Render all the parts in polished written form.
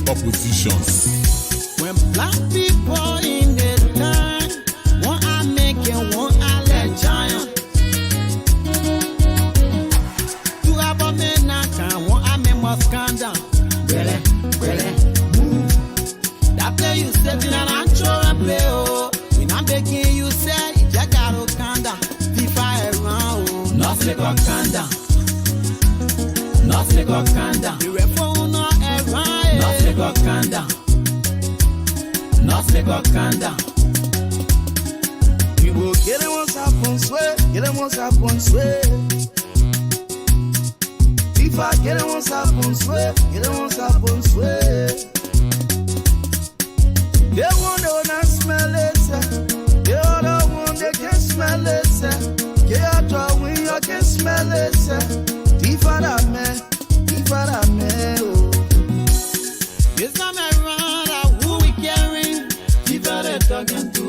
oppositions. When black people in the time, one I make and one I let giant. Two abomination, one I make must calm down. Really, move. That play you setting and I'm sure play oh. When I'm begging you say, you just gotta calm down. FIFA around oh. Nothing got calm down. Nothing got calm down. The reform not around. Nothing got calm down. Nothing got calm down. We will get it once upon sweat, get it once upon sweat. If I get it once upon sweat, get it once upon sweat. They want to not smell it, they all the one they can smell it, they are drawing, you can smell it, if I man, oh. This time around, who we carry? People they talking to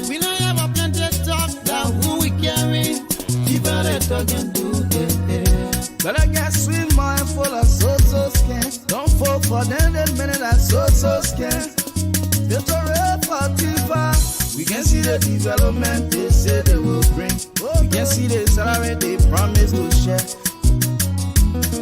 We don't have a plenty of talk, that who we carry? People they talking to But I got sweet mind full of so skin. Don't fall for them, that minute I so skin. It's a real Tifa. We can see the development they say they will bring. We can see the salary they promise to share.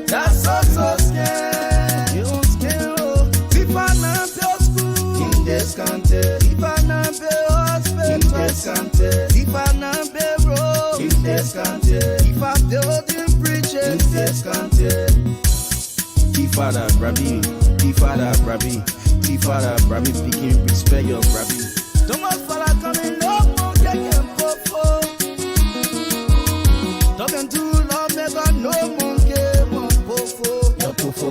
That's so scared. You don't scare, oh. Tifa na pay school in this country. Tifa na pay hospital in this country. Tifa na pay road in this country. Tifa building bridges in this country. Tifa da brabi, Tifa da brabi, Tifa da brabi. Picking respect your brabi. Don't want fella coming up, won't get him fofo. Talking too long, never no monkey. Your pofo,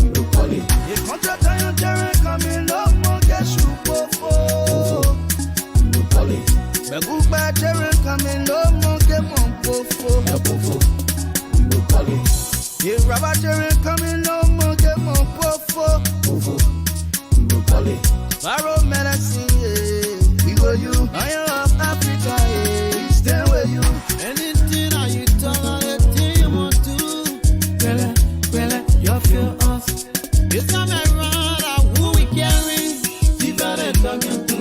we will call it. The contract on your terrain coming up, more get you pofo. We will call it. The good bad terrain coming up, more get mon pofo. Your pofo, we will call it. The rubber terrain coming up, more get mon pofo. Pofo, we will call it. Barrow medicine, yeah. We go you, Iron of Africa, yeah. We stand with you. Anything that you talk, anything you want to. You feel us. This time around, who we carry? People they talking to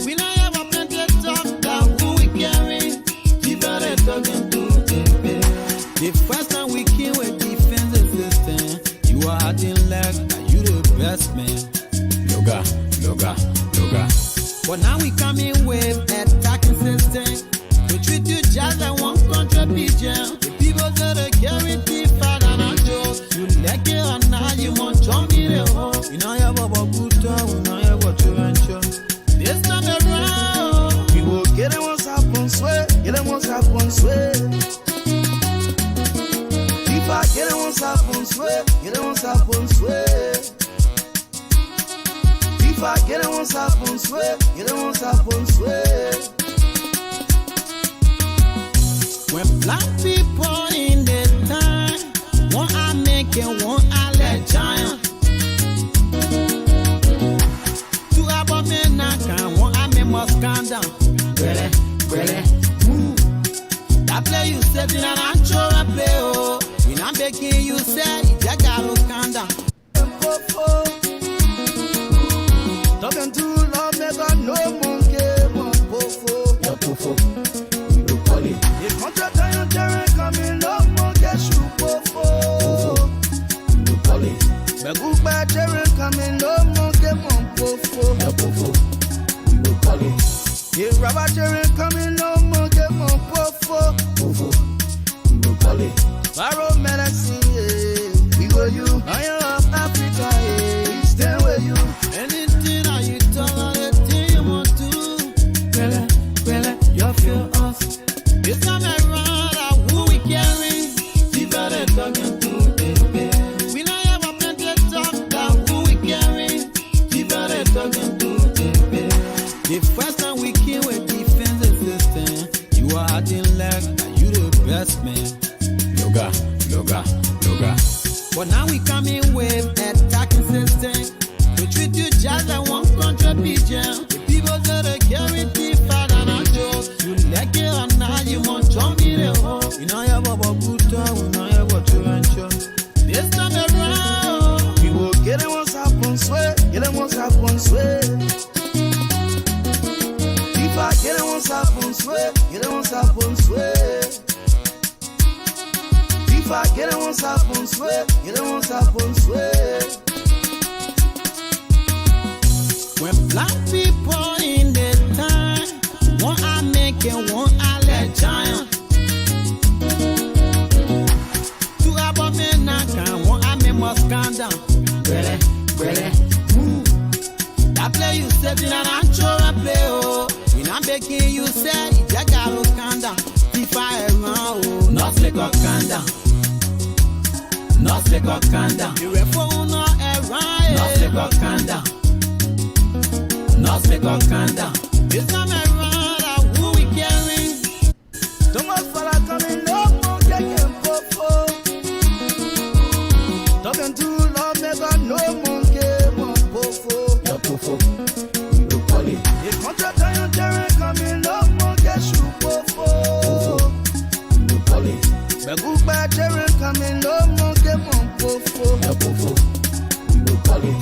We don't have a plenty of talk, that who we carry? People they talking to The first time we came with defensive system, you are acting like you the best man. Loga. But now we coming with attacking system. We treat you just like one contribution. The people that they carry different and a joke. You like it or not, you want to me the home. You know you have a good time, you know you have a children. This time around, we will get it once upon sweat, get it once upon sweat. If I get it once upon sweat, get it once upon sweat. If I get it once upon sweat, get it once upon sweat. When black people in the time, one I make and one I let giant. Two abomination, one I make must calm down. Really, move. That play you setting and I'm sure I play oh. When I'm begging you say, you just gotta calm down. Talking too long, never no monkey, mon pofo. Your pofo, we will call it. The contract on your terrain coming up, more get you pofo. We will call it. The good bad terrain coming up, more get mon pofo. Your pofo, we will call it. The rubber terrain coming up, more get mon pofo. Pofo, we will call it. Barrow medicine, yeah. We go you, Iron of Africa, yeah. We stand with you. Anything that you talk, anything you want to. You feel us. This time around, who we carry? People they talking to We don't have a plenty of talk, that who we carry? People they talking to The first time we came with defensive system, you are acting like you the best man. Loga. But now we coming with attacking system. We treat you just like one contribution. The people that they carry different and a joke. You like it or not, you want to me the home. You know you have a good time, you know you have a children. This time around, we will sweat, you don't sapon sweat. If I get it on sapon sweat, you don't sapon sweat. When black people in the time, one I make it, one I let giant. Two about me now, one I make must calm down. Really, that play you said in an actual play, oh. When I'm begging you say, you gotta calm down. If I am oh, not slick or calm down. Not slick or calm down. You phone or a riot. Not slick or calm down. Not slick or calm down. This time around, who we carrying? Don't want fella coming up, won't get him pop. Talking too long, never no monkey, won't pofo. Your pofo, we go call it. If contract on your terrain coming up, won't get you pofo. We go call it. But good bad terrain coming up, monkey, won't pofo. Your pofo, we go call it.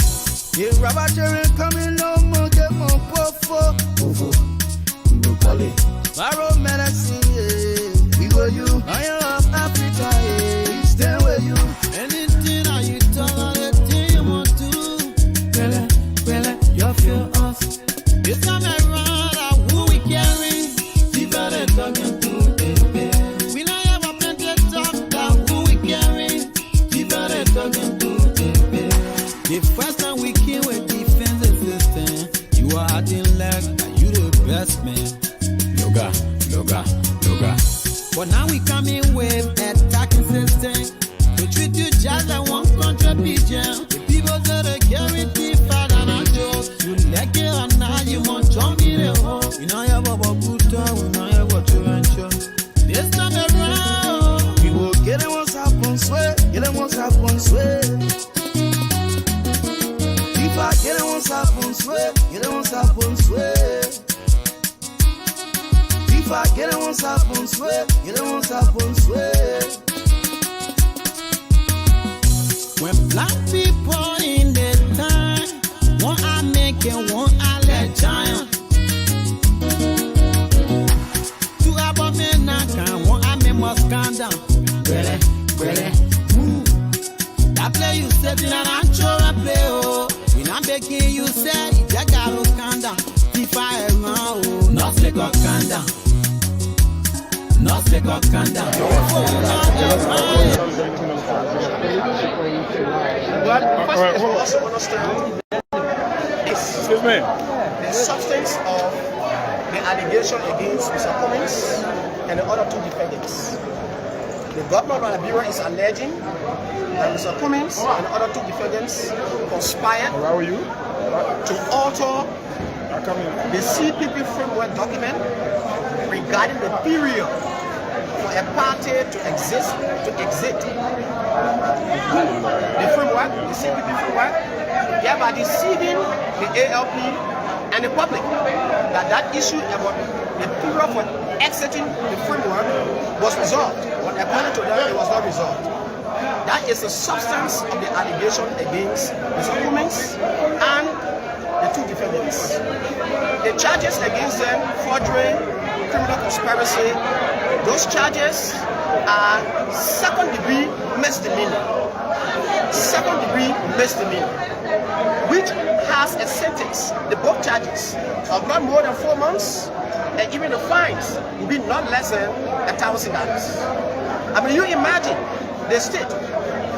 If rubber terrain coming up, monkey, won't pofo. Pofo, we go call it. Borrow medicine, yeah. We go you, Lion of Africa, yeah. Stand with you. Anything that you talk, anything you want to do. Well, you feel us. This time around, who we carrying? See better talking to, baby. We don't have a plenty talk, that who we carrying? See better talking to, baby. The first time we came with defensive system, you are acting like you the best man. Loga. But now we coming with attacking system. We treat you just like one country pigeon. The people that are guaranteed fat and a joke. You like it or not, you want to me the hole. You know you have a good talk, we know you have a true. This time around, we will get it once up on sweat, get it once up on sweat. If I get it once up on sweat, get it once up on sweat. If I get it once up on sweat, get it once up on sweat. when black people in the time, one I make it, one I let giant. Two about me now, one I make must calm down. Really, that play you said in an actual play, oh. When I'm begging you say, you gotta calm down. If I am oh, not slick or calm down. Not slick or calm down. But first is we also understand Excuse me. the substance of the allegation against Mr. Cummings and the other two defendants. The government of Liberia is alleging that Mr. Cummings and the other two defendants conspired How are you? to alter the CPP framework document regarding the period for a party to exit the framework, the CPP framework, thereby deceiving the ALP and the public that issue about the period for exiting the framework was resolved, but according to them, it was not resolved. That is the substance of the allegation against Mr. Cummings and the two defendants. The charges against them, forgery, criminal conspiracy, those charges are second-degree misdemeanor. Second-degree misdemeanor, which has a sentence, the both charges, of not more than 4 months, and even the fines will be not less than $1,000. I mean, you imagine the state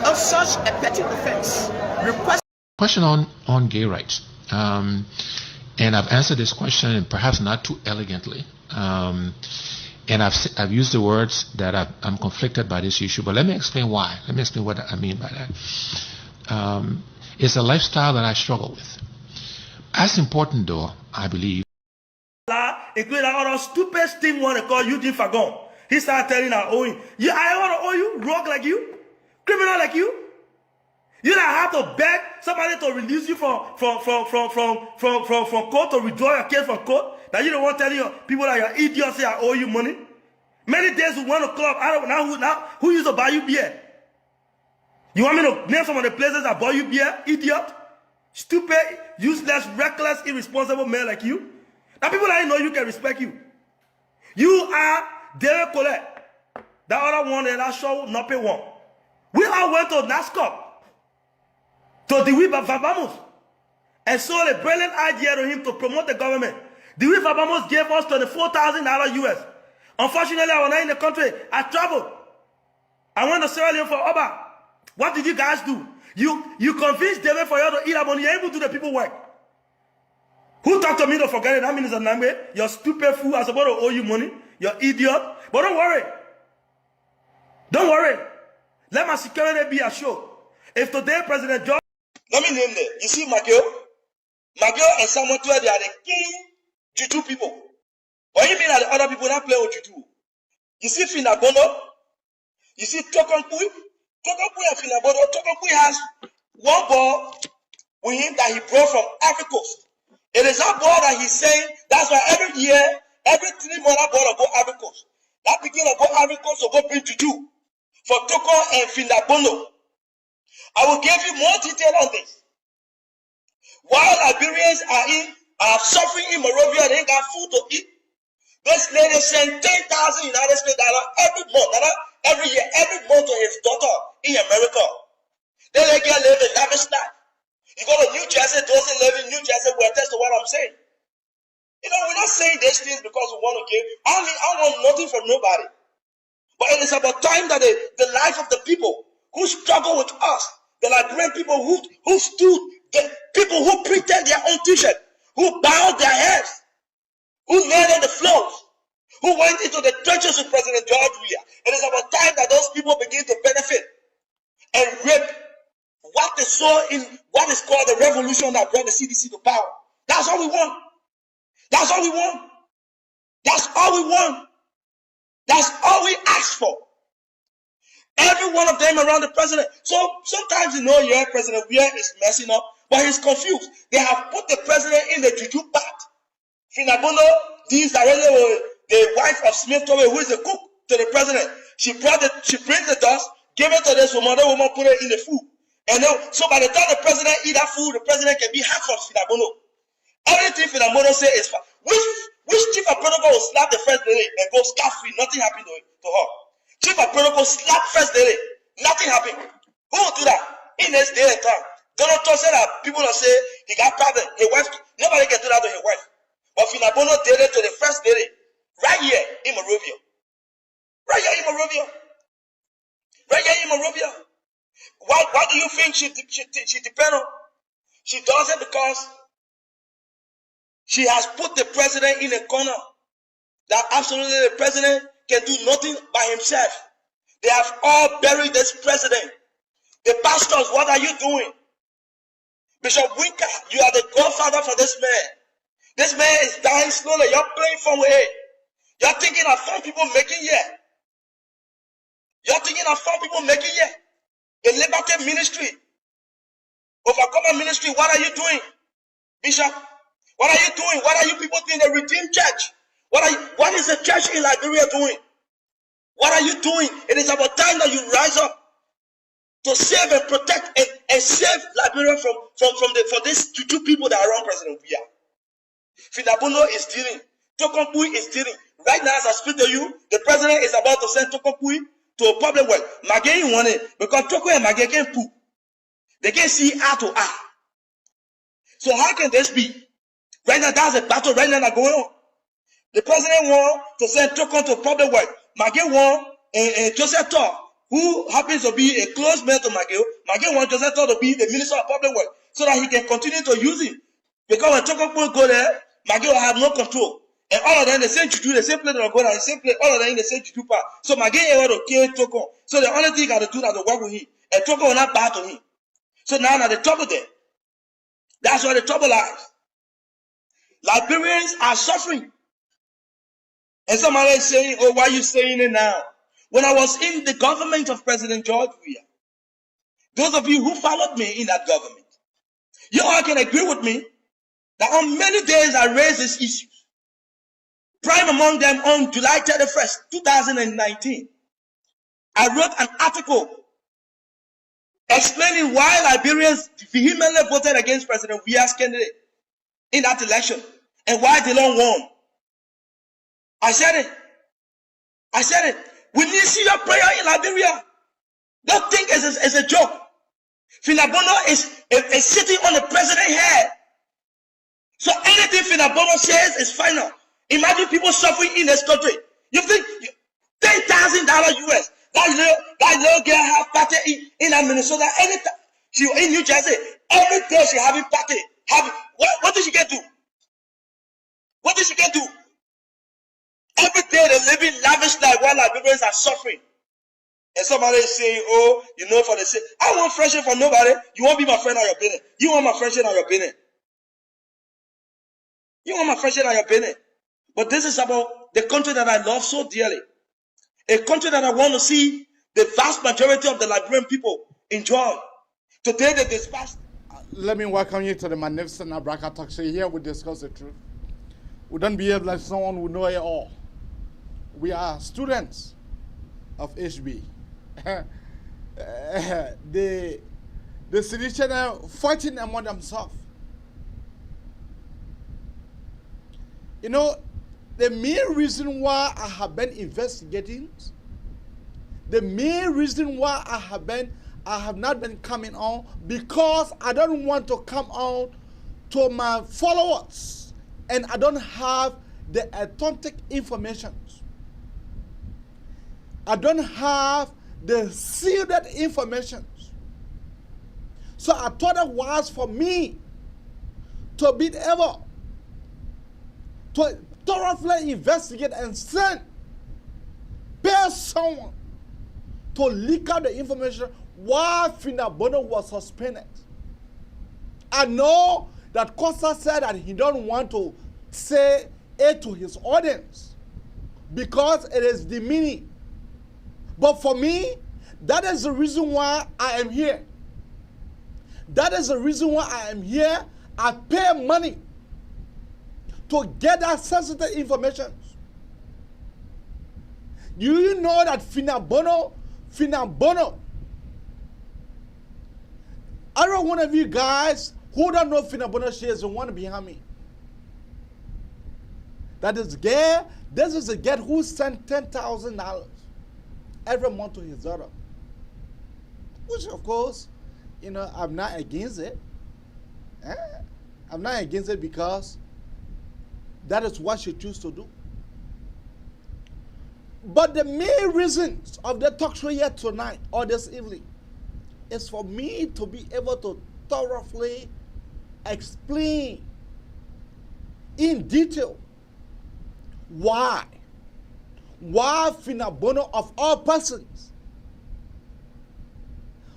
of such a petty offense request. Question on gay rights. And I've answered this question, and perhaps not too elegantly. And I've used the words that I'm conflicted by this issue, but let me explain why. Let me explain what I mean by that. It's a lifestyle that I struggle with. As important, though, I believe. Including all those stupid Steve want to call Eugene Fagon. He started telling her, I want to owe you, rogue like you, criminal like you. You don't have to beg somebody to release you from court, to withdraw your case from court. That you don't want to tell your people that you're idiots say I owe you money. Many days we went to club. I don't know who used to buy you beer. You want me to name some of the places that buy you beer, idiot, stupid, useless, reckless, irresponsible man like you? Now people that know you can respect you. You are David Colette. That other one, and that show not pay one. We all went to NASCOP, to the Wiba Vabamos, and sold a brilliant idea to him to promote the government. The Wiba Vabamos gave us $24,000 US. Unfortunately, I was not in the country. I traveled. I went to Sierra Leone for Oba. What did you guys do? You convinced David for you to eat up money. You're able to do the people work. Who talked to me to forget it? That means a number. You're stupid fool. I'm supposed to owe you money. You're idiot. But don't worry. Don't worry. Let my security be assured. If today President George... Let me name them. You see Magio? Magio and Samuel, they are the king Juju people. Or you mean that the other people that play with Juju? You see Finda Bono? You see Tokompui? Tokompui and Finda Bono. Tokompui has one ball with him that he brought from Africa Coast. It is that ball that he's saying, that's why every year, every 3 months, that ball will go Africa Coast. That begin to go Africa Coast will go bring Juju. For Toko and Finda Bono. I will give you more detail on this. While Liberians are suffering in Monrovia, they ain't got food to eat. This lady sent $10,000 United States every month, every year, every month to his daughter in America. They let her live a lavish life. You go to New Jersey, those who live in New Jersey will attest to what I'm saying. You know, we're not saying these things because we want to give. I want nothing from nobody. But it is about time that the life of the people who struggle with us, the Liberian people who stood, the people who printed their own t-shirt, who bowed their heads, who knelt on the floors, who went into the trenches with President George Weah. It is about time that those people begin to benefit and reap what they saw in what is called the revolution that brought the CDC to power. That's all we want. That's all we want. That's all we want. That's all we ask for. Every one of them around the president. So sometimes President Weah is messing up, but he's confused. They have put the president in the juju part. Finda Bono deals directly with the wife of Smith Towe, who is the cook to the president. She brings the dust, gave it to this woman, the woman put it in the food. And then, so by the time the president eat that food, the president can be half of Finda Bono. Everything Finda Bono say is fine. Which chief of protocol will slap the first lady and go scot-free? Nothing happened to her. Chief of protocol slap first lady. Nothing happened. Who will do that? In this day and time. Donald Trump said that people will say he got problem. His wife, nobody can do that to his wife. But Finda Bono did it to the first lady. Right here in Monrovia. Right here in Monrovia. Right here in Monrovia. What do you think she depends on? She does it because she has put the president in a corner that absolutely the president can do nothing by himself. They have all buried this president. The pastors, what are you doing? Bishop Winker, you are the godfather for this man. This man is dying slowly. You're playing from away. You're thinking of some people making here. You're thinking of some people making here. The Liberty Ministry, Overcomer Ministry, what are you doing, Bishop? What are you doing? What are you people doing? The Redeemed Church. What is the church in Liberia doing? What are you doing? It is about time that you rise up to save and protect and save Liberia from these two people that are around President Weah. Finda Bono is dealing. Tokompui is dealing. Right now, as I speak to you, the president is about to send Tokompui to a public well. Magay want it because Toko and Magay can't poop. They can't see eye to eye. So how can this be? Right now, that's a battle right now going on. The president want to send Toko to public work. Magay want Joseph Tor, who happens to be a close man to Magay. Magay want Joseph Tor to be the minister of public work so that he can continue to use him. Because when Toko will go there, Magay will have no control. And all of them, the same juju, the same place they'll go down, the same place, all of them in the same juju part. So Magay able to kill Toko. So the only thing he got to do is to work with him. And Toko will not bow to him. So now the trouble there. That's where the trouble lies. Liberians are suffering. And somebody is saying, oh, why are you saying it now? When I was in the government of President George Weah, those of you who followed me in that government, you all can agree with me that on many days I raised these issues. Prime among them on July 31st, 2019, I wrote an article explaining why Liberians vehemently voted against President Weah's candidate in that election and why they don't won. I said it. I said it. We need serious prayer in Liberia. Don't think it's a joke. Finda Nora is sitting on the president's head. So anything Finda Nora says is final. Imagine people suffering in this country. You think $10,000 US? That little girl have party in Minnesota anytime. She in New Jersey. Every day she having party. What did she get to? What did she get to? Every day they living lavish life while Liberians are suffering. And somebody is saying, oh, for the sake. I want friendship for nobody. You won't be my friend or your business. You want my friendship or your business. You want my friendship or your business. But this is about the country that I love so dearly. A country that I want to see the vast majority of the Liberian people enjoy. Today they dispatched. Let me welcome you to the magnificent Abraka Talk Show. Here we discuss the truth. We don't behave like someone who know it all. We are students of HB. The city channel fighting among themselves. The main reason why I have been investigating, the main reason why I have not been coming on, because I don't want to come on to my followers and I don't have the authentic information. I don't have the sealed information. So I thought it was for me to be able to thoroughly investigate and pay someone to leak out the information why Finda Nora was suspended. I know that Costa said that he don't want to say it to his audience because it is demeaning. But for me, that is the reason why I am here. That is the reason why I am here. I pay money to get that sensitive information. Do you know that Finda Nora, every one of you guys who don't know Finda Nora, she is the one behind me. That is girl, this is a girl who sent $10,000 every month to his daughter. Which of course, I'm not against it. I'm not against it because that is what she chose to do. But the main reasons of the talk show here tonight or this evening is for me to be able to thoroughly explain in detail why Finda Nora of all persons,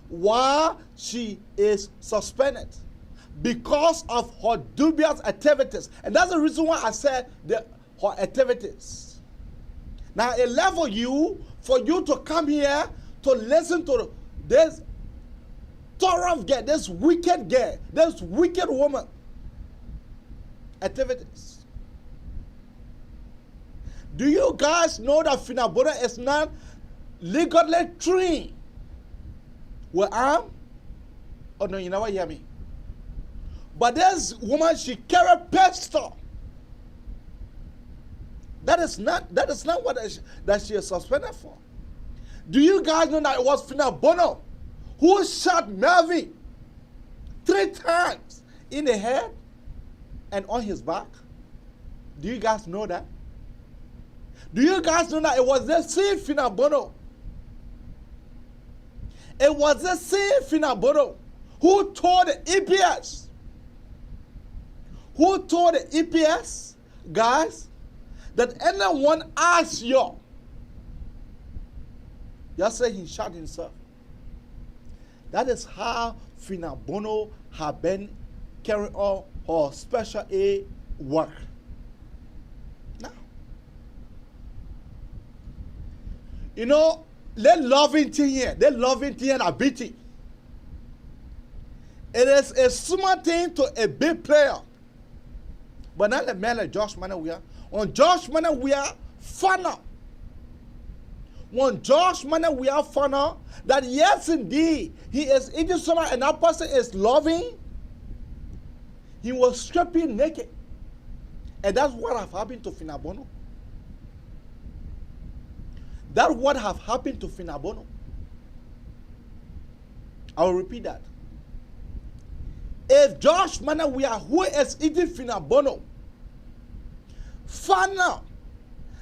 why she is suspended because of her dubious activities. And that's the reason why I said her activities. Now, it level for you to come here to listen to this thorough girl, this wicked woman activities. Do you guys know that Finda Nora is not legally trained with arm? Oh no, you never hear me. But this woman, she carry a pistol. That is not what that she is suspended for. Do you guys know that it was Finda Nora who shot Melvin 3 times in the head and on his back? Do you guys know that? Do you guys know that it was the same Finda Nora? It was the same Finda Nora who told the EPS, guys, that anyone asks you, just say he shot himself. That is how Finda Nora have been carrying on her special aid work. Now, they loving thing here. They loving thing and beating. It is a small thing to a big player. But not the man like Josh Manawia. When Josh Manawia found out, that yes indeed, he is eating someone and that person is loving, he was stripping naked. And that's what have happened to Finda Nora. That what have happened to Finda Bundoo. I will repeat that. If Josh Manawia, who is eating Finda Bundoo, found out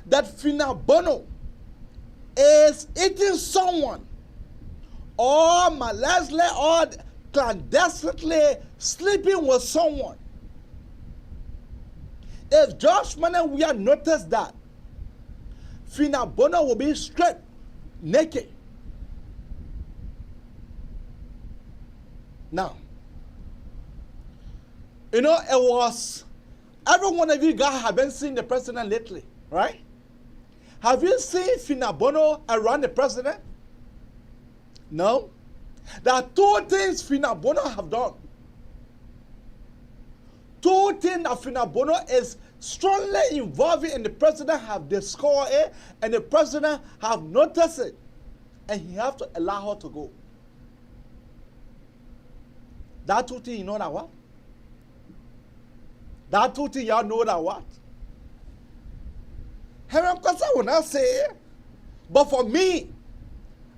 that Finda Bundoo is eating someone, or maliciously or clandestinely sleeping with someone, if Josh Manawia noticed that, Finda Bundoo will be stripped naked. Now, you know, it was, every one of you guys have been seeing the president lately, right? Have you seen Finda Bundoo around the president? No. There are two things Finda Bundoo have done. Two things that Finda Bundoo is strongly involved in, the president have discovered it, and the president have noticed it, and he have to allow her to go. That two things, you know that what? That two things, y'all know that what? Heaven Kwasa will not say it, but for me,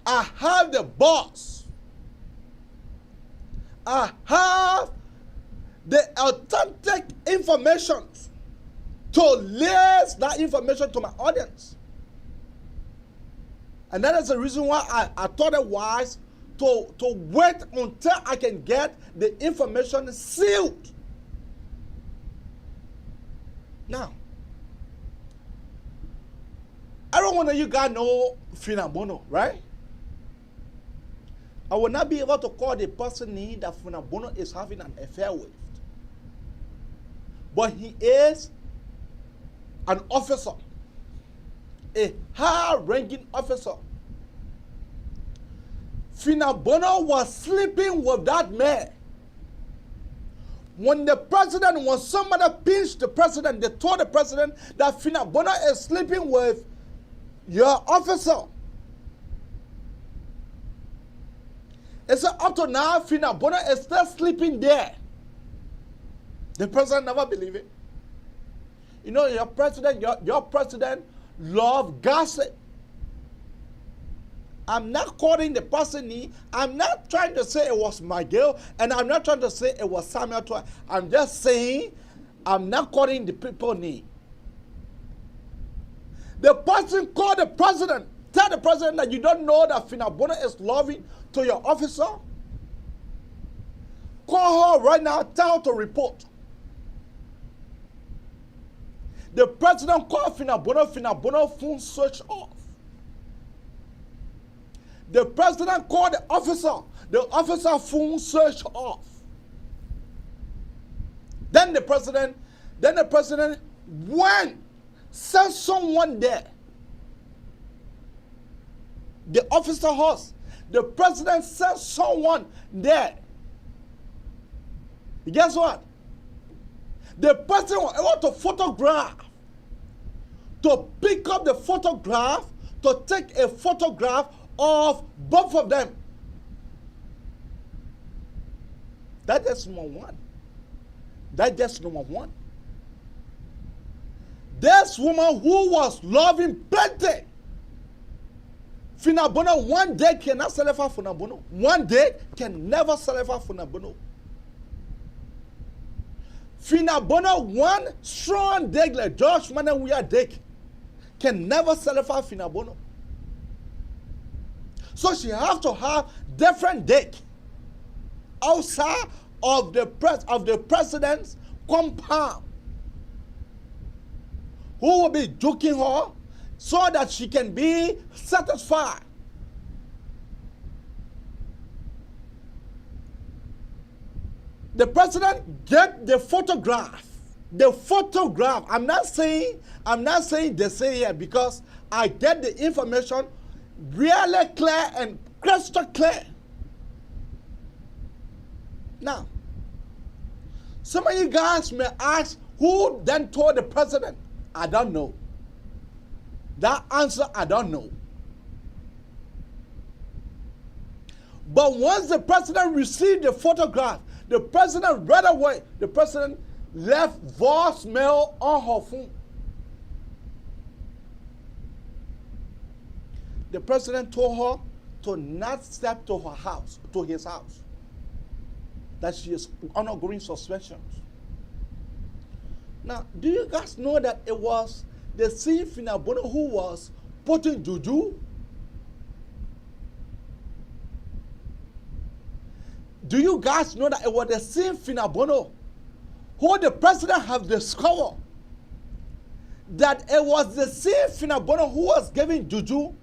I have the boss. I have the authentic information to release that information to my audience. And that is the reason why I thought it wise to wait until I can get the information sealed. Now, every one of you guys know Finda Bundoo, right? I will not be able to call the person that Finda Bundoo is having an affair with. But he is an officer, a high-ranking officer. Finda Bundoo was sleeping with that man. When the president, when somebody pinched the president, they told the president that Finda Bundoo is sleeping with your officer. It said up to now, Finda Bundoo is still sleeping there. The president never believed it. You know, your president love gossip. I'm not calling the person. I'm not trying to say it was Miguel, and I'm not trying to say it was Samuel Twa. I'm just saying I'm not calling the people name. The person called the president, tell the president that you don't know that Finda Bundoo is loving to your officer. Call her right now, tell her to report. The president called Finda Bundoo phone switch off. The president called the officer phone switch off. Then the president went, sent someone there. The officer house. The president sent someone there. Guess what? The person was able to photograph, to pick up the photograph, to take a photograph of both of them. That is number one. That is number one. This woman who was loving plenty, Finda Bundoo one day cannot sell it for Finda Bundoo. One day can never sell it for Finda Bundoo. Finda Bundoo one strong dick like Josh Manawia dick can never sell it for Finda Bundoo. So she have to have different dick outside of the president's compound, who will be joking her so that she can be satisfied. The president get the photograph. The photograph. I'm not saying they say here, because I get the information really clear and crystal clear. Now, some of you guys may ask, who then told the president? I don't know. That answer, I don't know. But once the president received the photograph, the president right away, the president left voicemail on her phone. the president told her to not step to her house, to his house. That she is undergoing suspensions. Now, do you guys know that it was the same Finda Bundoo who was putting juju? Do you guys know that it was the same Finda Bundoo who the president have discovered that it was the same Finda Bundoo who was giving juju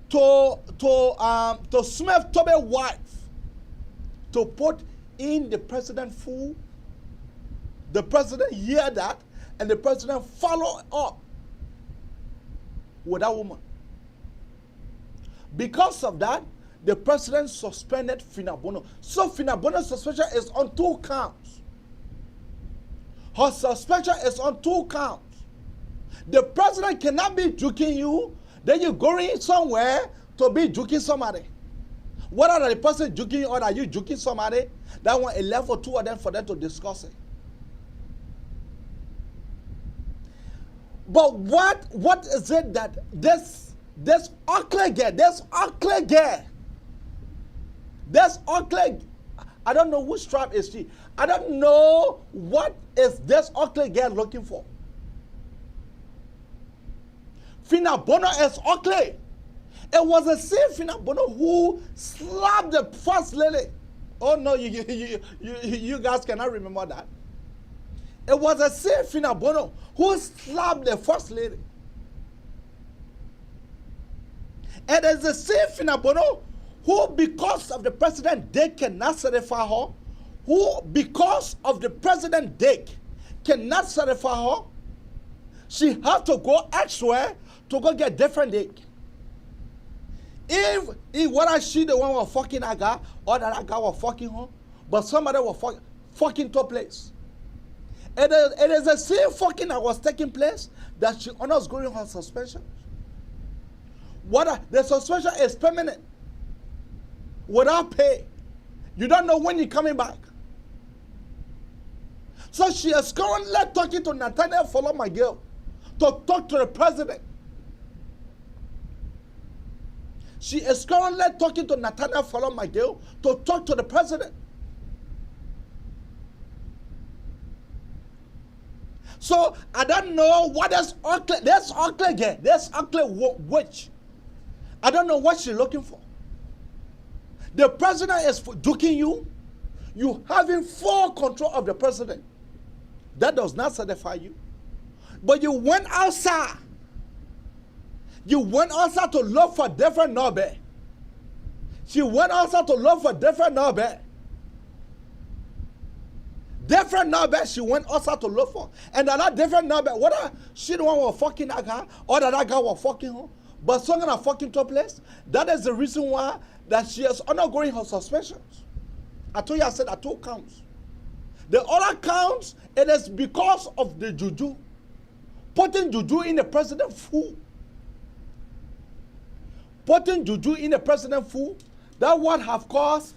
to Smith Toby's wife to put in the president food? The president hear that, and the president follow up with that woman. Because of that, the president suspended Finda Bundoo. So Finda Bundoo's suspension is on 2 counts. Her suspension is on 2 counts. The president cannot be juking you, then you going somewhere to be juking somebody. Whether the person juking you or are you juking somebody, that one is left for 2 of them for them to discuss it. But what is it that this ugly girl, I don't know which tribe is she. I don't know what is this ugly girl looking for. Finda Bundoo is ugly. It was the same Finda Bundoo who slapped the first lady. Oh no, you guys cannot remember that. It was the same Finda Bundoo who slapped the first lady. And it's the same Finda Bundoo who, because of the president, they cannot satisfy her. Who, because of the president, they cannot satisfy her. She have to go elsewhere to go get different dick. If whether she the one was fucking that guy or that guy was fucking her, but somebody was fucking to place. It is the same fucking that was taking place that she honors going her suspension. The suspension is permanent. Without pay. You don't know when you're coming back. So she is currently talking to Nathaniel Follow My Girl to talk to the president. She is currently talking to Nathaniel Follow My Girl to talk to the president. So I don't know what this ugly girl, this ugly witch. I don't know what she's looking for. The president is joking you. You having full control of the president. That does not satisfy you. But you went outside. You went outside to look for different Nobel. She went outside to look for different Nobel. Different Nobel she went outside to look for. And that different Nobel, whether she the one was fucking that guy or that guy was fucking her, but something that fucking took place, that is the reason why that she is undergoing her suspensions. I told you I said that 2 counts. The other counts, it is because of the juju. Putting juju in the president's food. Putting juju in the president's food, that would have caused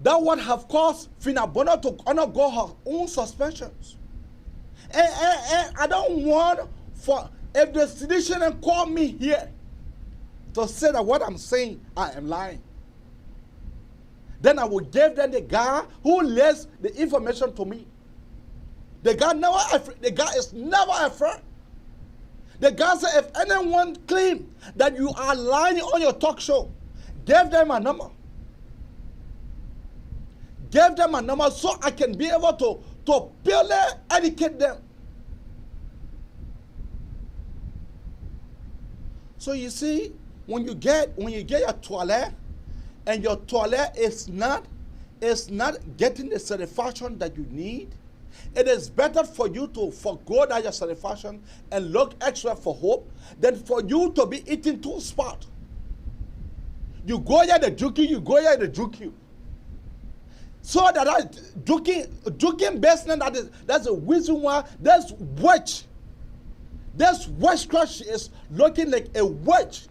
Finda Bundoo to undergo her own suspensions. And I don't want for, if the citizen call me here to say that what I'm saying, I am lying. Then I will give them the guy who lays the information to me. The guy is never afraid. The guy said, if anyone claims that you are lying on your talk show, give them a number. Give them a number so I can be able to purely educate them. So you see, when you get your toilet, and your toilet is not getting the satisfaction that you need, it is better for you to forgo that your satisfaction and look extra for hope than for you to be eating 2 spots. You go here, the juke you go here, the juke you. So that juking business, that's the reason why this witchcraft is looking like a witch.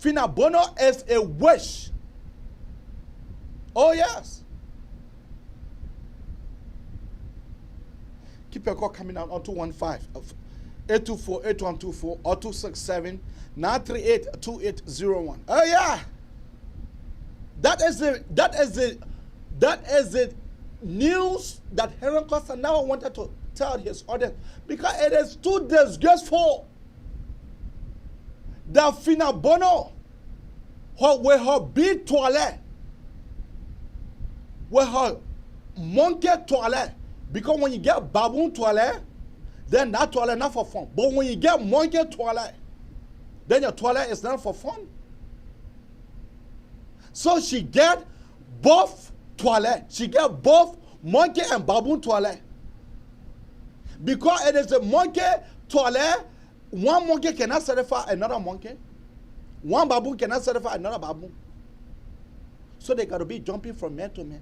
Finda Bundoo is a witch. Oh yes. Keep your call coming out on 215 824 8124 or 267 938 2801. Oh yeah. That is the news that Henry Costa now wanted to tell his audience, because it is too disgraceful that Finda Bundoo with her big toilet, with her monkey toilet, because when you get baboon toilet, then that toilet not for fun. But when you get monkey toilet, then your toilet is not for fun. So she get both toilet. She get both monkey and baboon toilet. Because it is a monkey toilet, one monkey cannot satisfy another monkey. One baboon cannot satisfy another baboon. So they got to be jumping from man to man.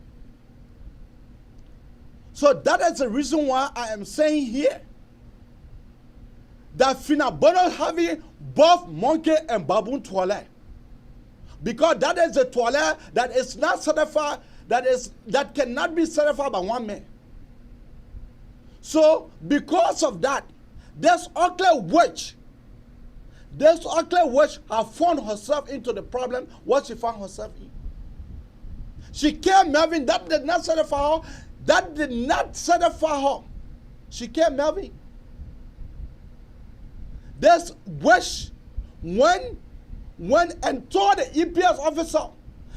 So that is the reason why I am saying here that Finda Bundoo having both monkey and baboon toilet. Because that is a toilet that is not certified, that cannot be certified by one man. So because of that, this ugly witch has found herself into the problem what she found herself in. She came Melvin, that did not certify her. That did not certify her. She came Melvin. This witch when and told the EPS officer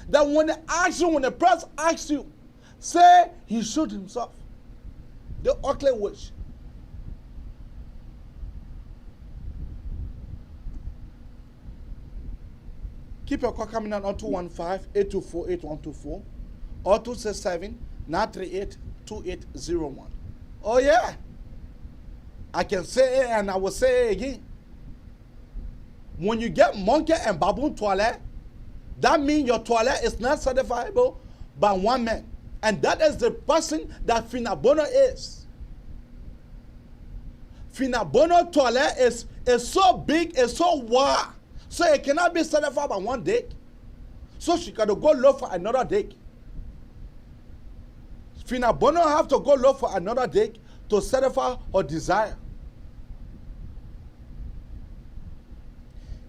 that when the press asks you, say he shoot himself. The ugly witch. Keep your call coming out on 215-824-8124 or 267-938-2801. Oh yeah. I can say it and I will say it again. When you get monkey and baboon toilet, that means your toilet is not certifiable by one man. And that is the person that Finda Bundoo is. Finda Bundoo toilet is so big, it's so wide, so it cannot be certified by one dick. So she got to go look for another dick. Finda Bundoo have to go look for another dick to certify her desire.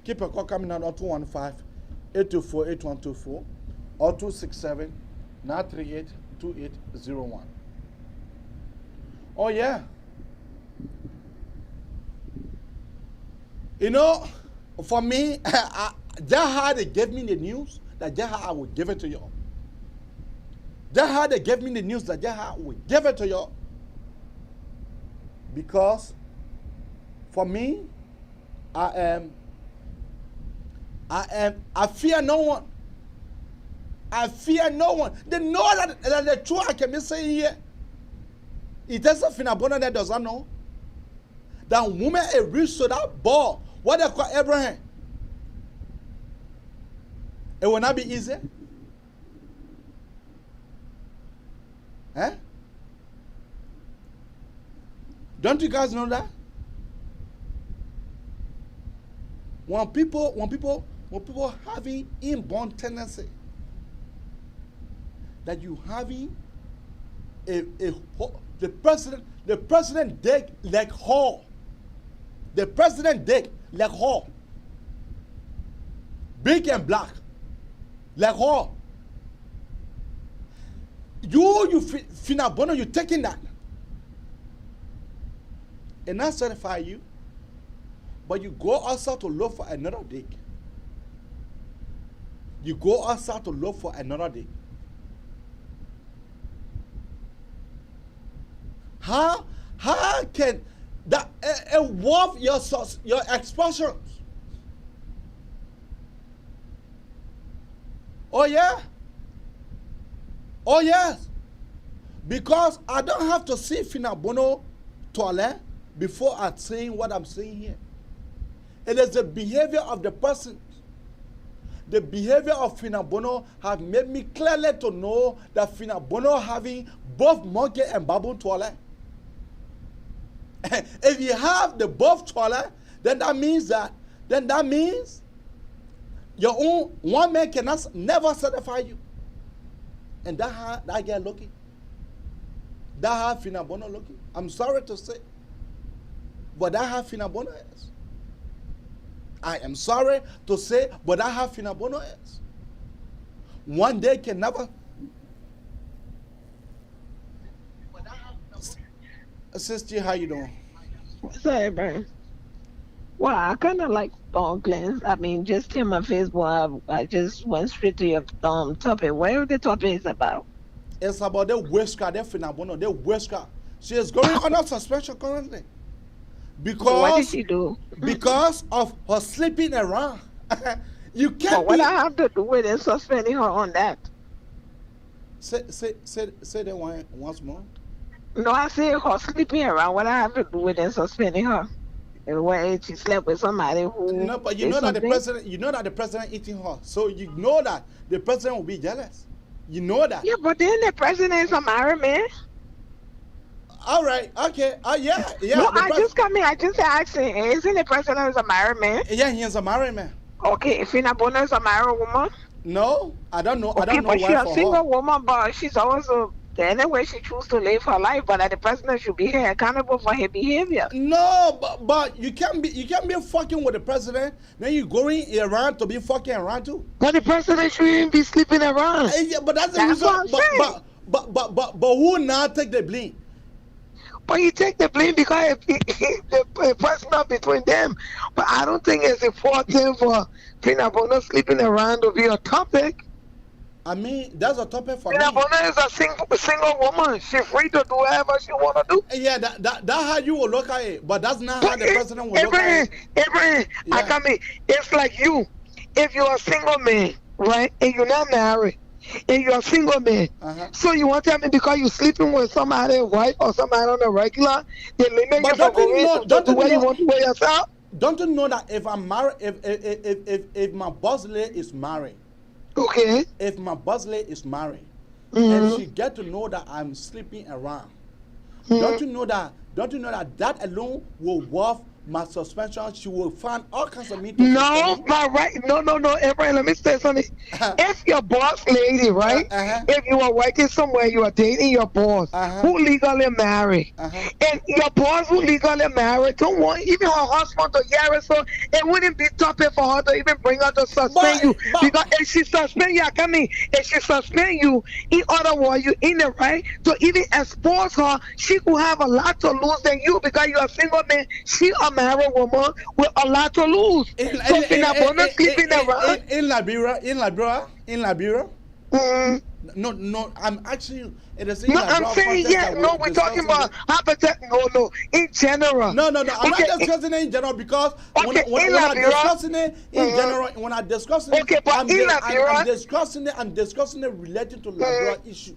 Keep your call coming out on 215-824-8124 or 267-938-2801. Oh yeah. You know, for me, that's how they gave me the news, that's how I would give it to y'all. That's how they gave me the news, that's how I would give it to y'all. Because for me, I fear no one. I fear no one. They know that the truth I can be saying here. It doesn't Finda Bundoo that does not know. That woman is reached to that ball. What they call Abraham. It will not be easy. Eh? Don't you guys know that? When people having inborn tendency that you having the president dig like hole. The president dig like hole. Big and black. Like hole. You Finda Bundoo, you taking that. And not certify you. But you go outside to look for another dick. You go outside to look for another dick. How can that involve your expressions? Oh yeah. Oh yes. Because I don't have to see Finda Bundoo toilet before I'm saying what I'm saying here. It is the behavior of the person. The behavior of Finda Bundoo have made me clearly to know that Finda Bundoo having both monkey and baboon toilet. If you have the both toilet, then that means your own one man cannot never certify you. And that get lucky. That how Finda Bundoo looking. I'm sorry to say, but that how Finda Bundoo is. I am sorry to say, but that how Finda Bundoo is. One day can never. Sister, how you doing? Sorry, Brian. Well, I kind of like glance. I mean, just in my Facebook, I just went straight to your topic. Where the topic is about? It's about the Wesker, the Finda Bundoo, the Wesker. She is going under suspension currently. Because What did she do? because of her sleeping around. You But can't what be. I have to do with it suspending her on that? Say that once more. No, I say her sleeping around. What I have to do with it suspending her? And when she slept with somebody who No, but you did know that the something? president. You know that the president eating her. So you know that the president will be jealous. You know that. Yeah, but then the president is a married man. All right. Okay. Yeah. No, the I just come here. I just asking, isn't the president is a married man? Yeah, he is a married man. Okay, Finda Bundoo is a married woman. No, I don't know. I Okay, don't know but she's why a for single her. woman, but she's also any way she chooses to live her life. But the president should be held accountable for her behavior. No, but you can't be fucking with the president. Then you going around to be fucking around too. But the president shouldn't be sleeping around. Yeah, but that's the That's reason. what I'm saying. But who now take the blame? But you take the blame because the personal between them. But I don't think it's important for Finda Bundoo sleeping around to be a topic. I mean, that's a topic for me. Finda Bundoo is a single woman. She's free to do whatever she want to do. Yeah, that how you will look at it, but that's not how the president will look Abraham, at it. Abraham, Yeah. I come in. It's like you. If you're a single man, right, and you're not married, and you're a single man, so you want to tell me because you're sleeping with somebody's wife or somebody on the regular, they limit But you from going to do what you want to do yourself? Don't you know that if I'm married, if my boss lady is married, Okay. if my boss lady is married, Mm-hmm. and she get to know that I'm sleeping around, don't you know that alone will worth my suspension? She will find all kinds of me to No, suspend me. my right. No, Abraham, let me say something. If your boss lady, right, if you are working somewhere, you are dating your boss, who legally married, and your boss who legally married don't want even her husband to hear it, so it wouldn't be tough for her to even bring her to suspend you. Because if she suspend you, if she suspend you, in other words, you in the right to even expose her, she could have a lot to lose than you because you're a single man. She a married woman with a lot to lose. So Finda Bundoo sleeping around. In Liberia. No, I'm actually. It is in No, Liberia I'm saying context yeah. that No, we're talking about hypothetical. No, in general. No. I'm Okay, not discussing it in general because when Okay, I'm in Liberia- discussing it in general, when I discuss it, Okay, but in Liberia- I'm discussing it relating to Liberia issues.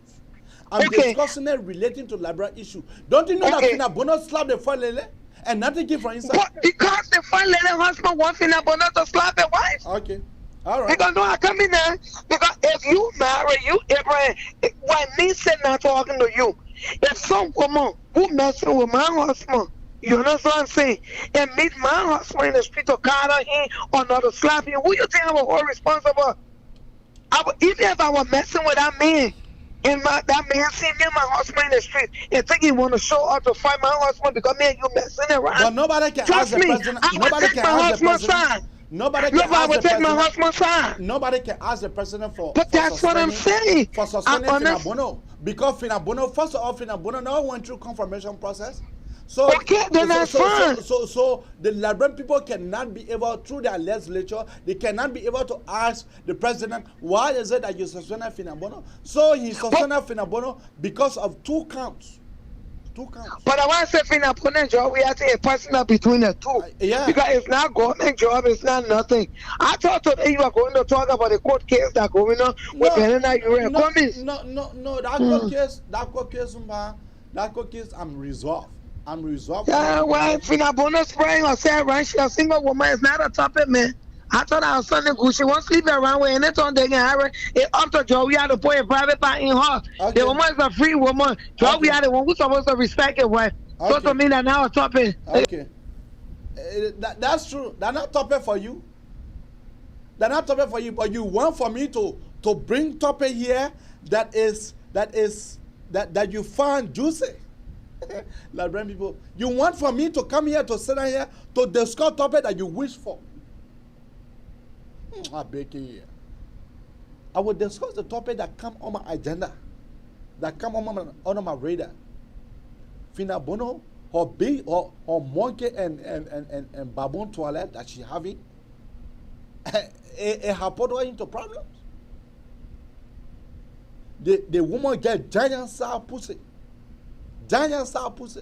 I'm Okay. discussing it relating to Liberia issue. Don't you know Okay. that Finda Bundoo slapped the fire lele and nothing came from inside? But because the fine lady husband wants Finda Bundoo to slap the wife. Okay, all right. Because no, I come in there. Because if you marry, you Abraham, when me say not talking to you, if some woman who messing with my husband, you understand what I'm saying, and meet my husband in the street to call him or not to slap him, who you think I was all responsible? Even if I was messing with that man, and that man see me and my husband in the street and think he want to show up to fight my husband because me and you messing around. But nobody can ask Trust the me, president. I would Nobody take can my ask the husband's president. side. Nobody can Nobody ask would the take my president. husband's side. Nobody can ask the president for. But for that's what I'm saying. For suspending I'm Finda honest. Bundoo, because Finda Bundoo, first of all, Finda Bundoo never went through confirmation process. So Okay, then that's fine. So the Liberian people cannot be able, through their legislature, they cannot be able to ask the president, why is it that you suspended Finda Bundoo? So he suspended Finda Bundoo because of 2 counts. 2 counts. But I want to say Finda Bundoo job, we have to a personal between the two. Yeah. Because it's not government job, it's not nothing. I thought today you were going to talk about the court case that going on with Benin Uriel Cummings. No, that court case, I'm resolved. Yeah, well, Finda Bundoo spraying or say right, she a single woman, it's not a topic, man. I thought I was something good. She won't sleep around with anything they can have it up to Joe. We had to put a private part in her. Okay. The woman is a free woman. Joe, we Okay. had the one who's supposed to respect it, wife. So Okay. to me, that now a topic. Okay. That's true. They're not topic for you. They're not topic for you, but you want for me to bring topic here that is that you find juicy. Liberian people, you want for me to come here to sit down here to discuss topic that you wish for. I beg you. I will discuss the topic that come on my agenda, that come on my radar. Finda Bono, her big, her monkey and baboon toilet that she having, it have put her into problems. The woman get giant size pussy. Giant size pussy.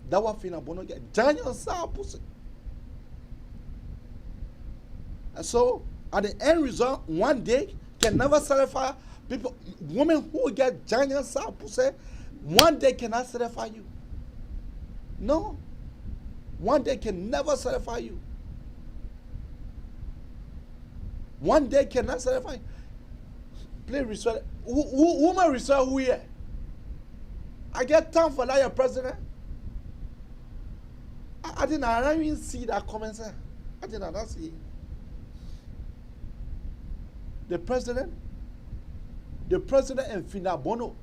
That what Finda Bono get. Giant size pussy. And so, at the end result, one day can never satisfy people. Women who get giant size pussy, one day cannot satisfy you. No. One day can never satisfy you. One day cannot satisfy you. Please respect. Woman respect who here? I get time for that, your president. I didn't even see that comment, sir. I did not see it. The president and Finda Bono,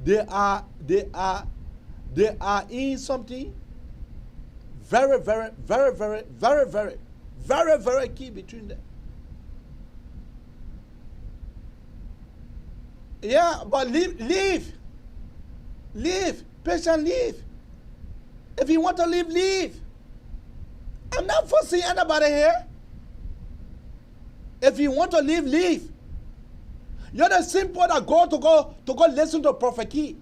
they are in something very, very, very, very, very, very, very, very key between them. Yeah, but leave. Patient, leave. If you want to leave, leave. I'm not forcing anybody here. If you want to leave, leave. You're the simple that go to listen to Prophet Key.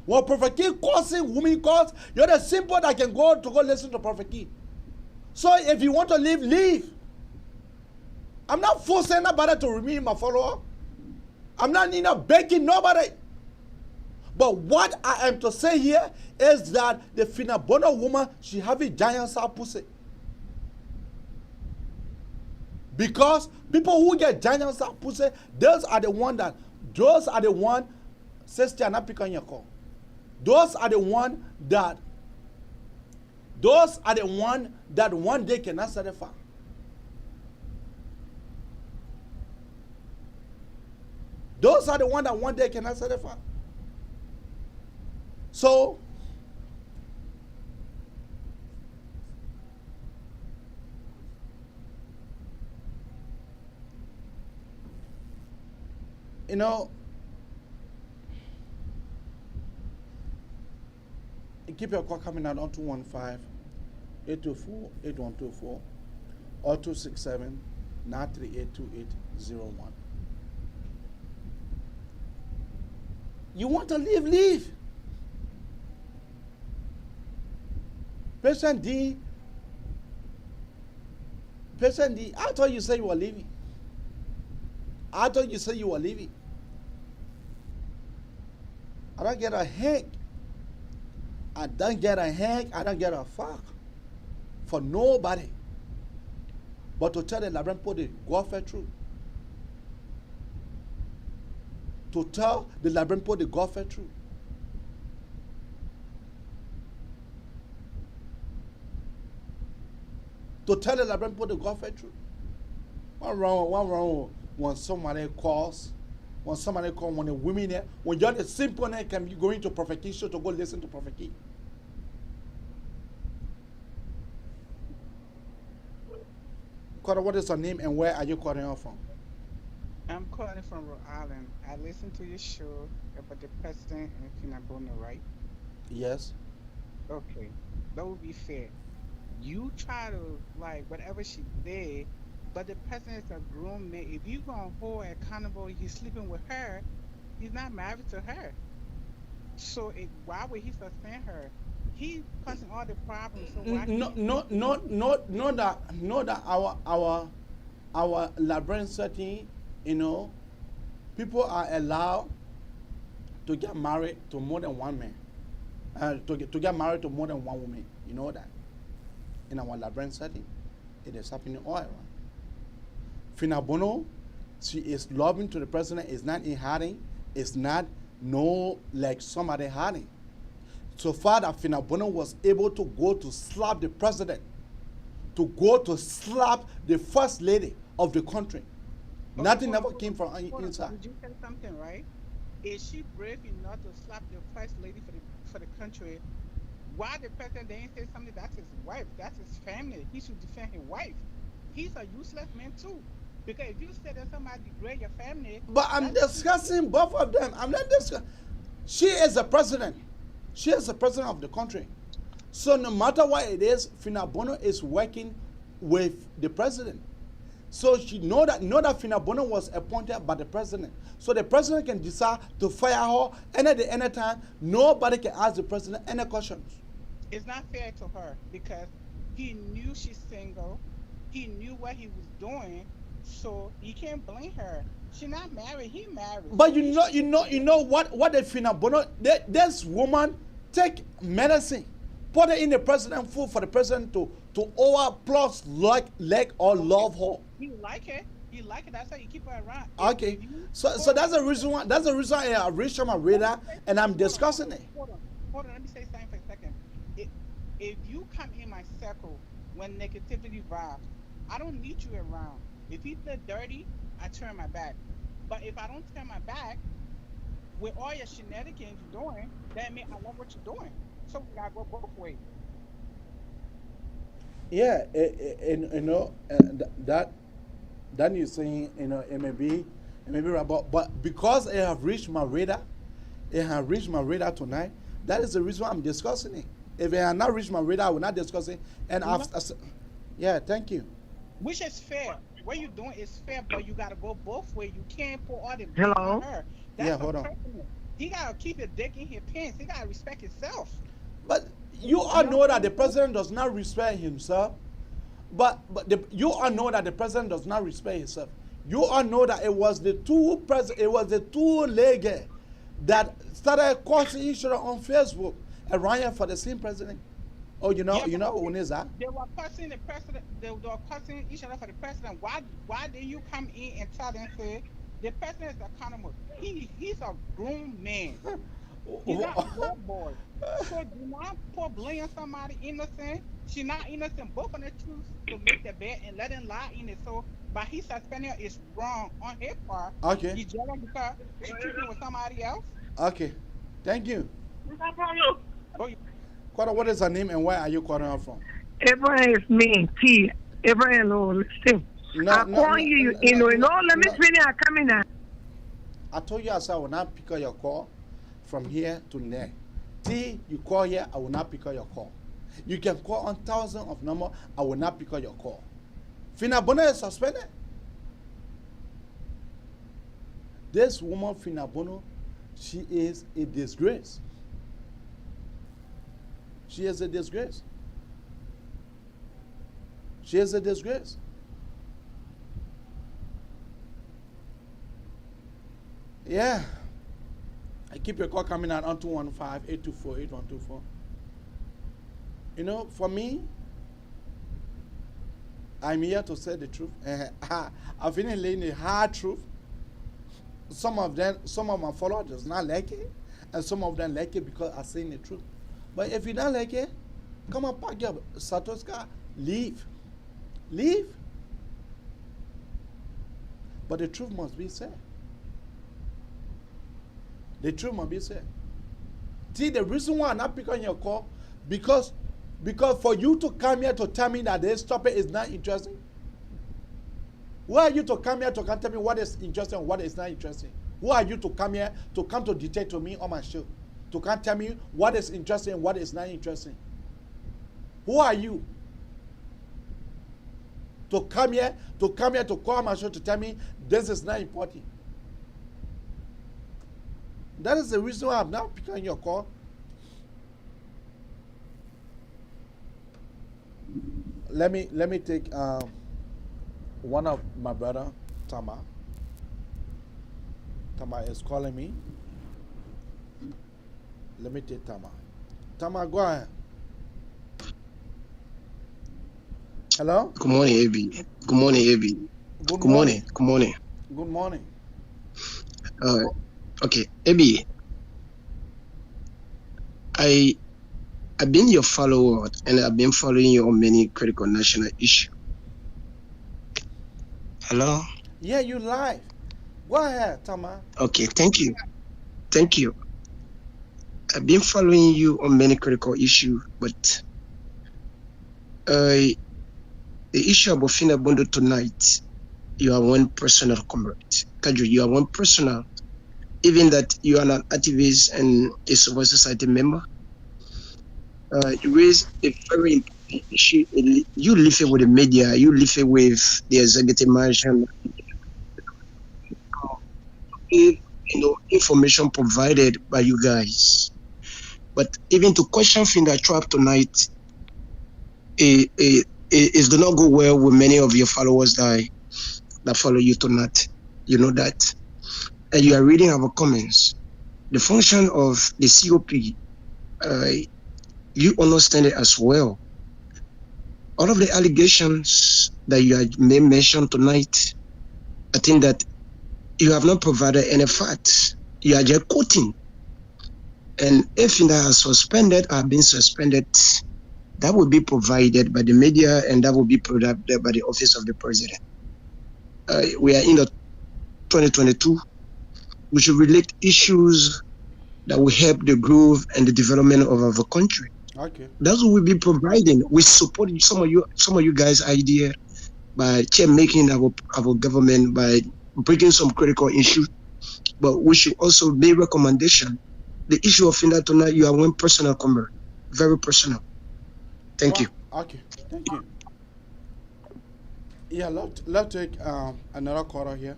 When Prophet Key causing women cause, you're the simple that can go listen to Prophet Key. So if you want to leave, leave. I'm not forcing anybody to remain my follower. I'm not begging nobody. But what I am to say here is that the Finda Bono woman, she have a giant size pussy. Because people who get giant size pussy, those are the one, sister, not pick on your call. Those are the one that one day cannot satisfy. Those are the ones that one day cannot satisfy. So, you know, keep your call coming out on 215-824-8124 or 267-938-2801. You want to leave, leave. Patient D, I thought you said you were leaving. I don't get a heck. I don't get a fuck for nobody. But to tell the Liberian people the Godfrey truth. To tell the Liberian people the Godfrey truth. To tell the Liberian people the Godfrey truth. One wrong when somebody calls, when the women here, when you're the simple name can be going to Prophet Key show to go listen to Prophet Key. What is your name and where are you calling out from? I'm calling from Rhode Island. I listened to your show about the president and Finda Bono, right? Yes. Okay. That would be fair. You try to, like, whatever she did, but the president is a grown man. If you gonna hold her accountable, he's sleeping with her, he's not married to her. So why would he suspend her? He's causing all the problems. So why that our Liberian setting, you know, people are allowed to get married to more than one man, to get married to more than one woman. You know that. In our Liberian setting, it is happening all around. Finda Bono, she is loving to the president, is not in hiding, it's not like somebody hiding. So far that Finda Bono was able to go to slap the president, to go to slap the first lady of the country. Nothing never came from inside. Did you say something right? Is she brave enough to slap the first lady for the country? Why the president didn't say something? That's his wife. That's his family. He should defend his wife. He's a useless man too. Because if you say that somebody degrade your family, But I'm discussing both of them. I'm not discussing. She is the president. She is the president of the country. So no matter what it is, Finda Nora is working with the president. So she know that Finda Nora was appointed by the president. So the president can decide to fire her any time. Nobody can ask the president any questions. it's not fair to her because he knew she's single. He knew what he was doing, so you can't blame her. She not married. He married. But you know what the Finda Nora, this woman take medicine, put it in the president food for the president to over plus like or love her. He like it. He like it. That's why you keep her around. Okay, so that's the reason why I reached on my radar and I'm discussing it. Hold on. Let me say something for a second. If you come in my circle when negativity vibes, I don't need you around. If you feel dirty, I turn my back. But if I don't turn my back, with all your shenanigans you're doing, that means I love what you're doing. So we gotta go both ways. Yeah, that you're saying, it may be about, but because it have reached my radar, tonight. That is the reason why I'm discussing it. If it had not reached my radar, I will not discuss it. And yeah, thank you. Which is fair. What you're doing is fair, but you gotta go both ways. You can't put all the blame on her. That's Yeah, hold on. personal. He gotta keep his dick in his pants. He gotta respect himself. But you all know that the president does not respect himself. You all know that the president does not respect himself. You all know that it was the two ladies that started causing each other on Facebook around here for the same president. Oh, you know who is that? They were cussing the president. They were cussing each other for the president. Why did you come in and tell them say the president is accountable? He's a grown man. He's not a little boy. So do not put blame on somebody innocent. She's not innocent. Both of them choose to make the bed and let him lie in it. So by his suspension is wrong on his part. Okay. He's jealous because she's cheating with somebody else. Okay. Thank you. Oh, Quarter, what is her name and where are you calling her from? Abraham is me, T. Abraham, listen. I'm calling you, let me finish. I'm coming now. I told you I said I will not pick up your call from here to there. T, you call here, I will not pick up your call. You can call on thousands of numbers, I will not pick up your call. Finda Nora is suspended. This woman, Finda Nora, she is a disgrace. She is a disgrace. She is a disgrace. Yeah. I keep your call coming out on 215-824-8124. For me, I'm here to say the truth. I've been laying the hard truth. Some of my followers does not like it, and some of them like it because I'm saying the truth. But if you don't like it, come and pack your Satoska, leave. Leave. But the truth must be said. The truth must be said. See, the reason why I'm not picking your call, because for you to come here to tell me that this topic is not interesting, who are you to come here to tell me what is interesting and what is not interesting? Who are you to come here to dictate to me on my show? To come tell me what is interesting and what is not interesting? Who are you? To come here to call my show to tell me this is not important. That is the reason why I'm not picking your call. Let me take one of my brother, Tama. Tama is calling me. Let me take Tama. Tama, go ahead. Hello? Good morning, AB. Good morning, AB. Good morning. Good morning. Good morning. Okay, AB. I've been your follower and I've been following you on many critical national issues. Hello? Yeah, you live. Go ahead, Tama. Okay, thank you. Thank you. I've been following you on many critical issues, but the issue about Finda Nora Bundoo tonight, you are one personal comrade. Kaju, you are one personal, even that you are an activist and a civil society member. You raise a very important issue. You live it with the media, you live it with the executive management. Information provided by you guys. But even to question Finda Trap tonight, it do not go well with many of your followers that follow you tonight. You know that. And you are reading our comments. The function of the COP, you understand it as well. All of the allegations that you have mentioned tonight, I think that you have not provided any facts. You are just quoting. And if Finda has suspended or been suspended, that will be provided by the media and that will be provided by the office of the president. We are in the 2022. We should relate issues that will help the growth and the development of our country. Okay. That's what we'll be providing. We support some of you guys' idea by making our government by breaking some critical issues. But we should also make recommendation. The issue of Finda tonight, you are one personal comrade, very personal. Thank you. Okay, thank you. Yeah, let's take another caller here.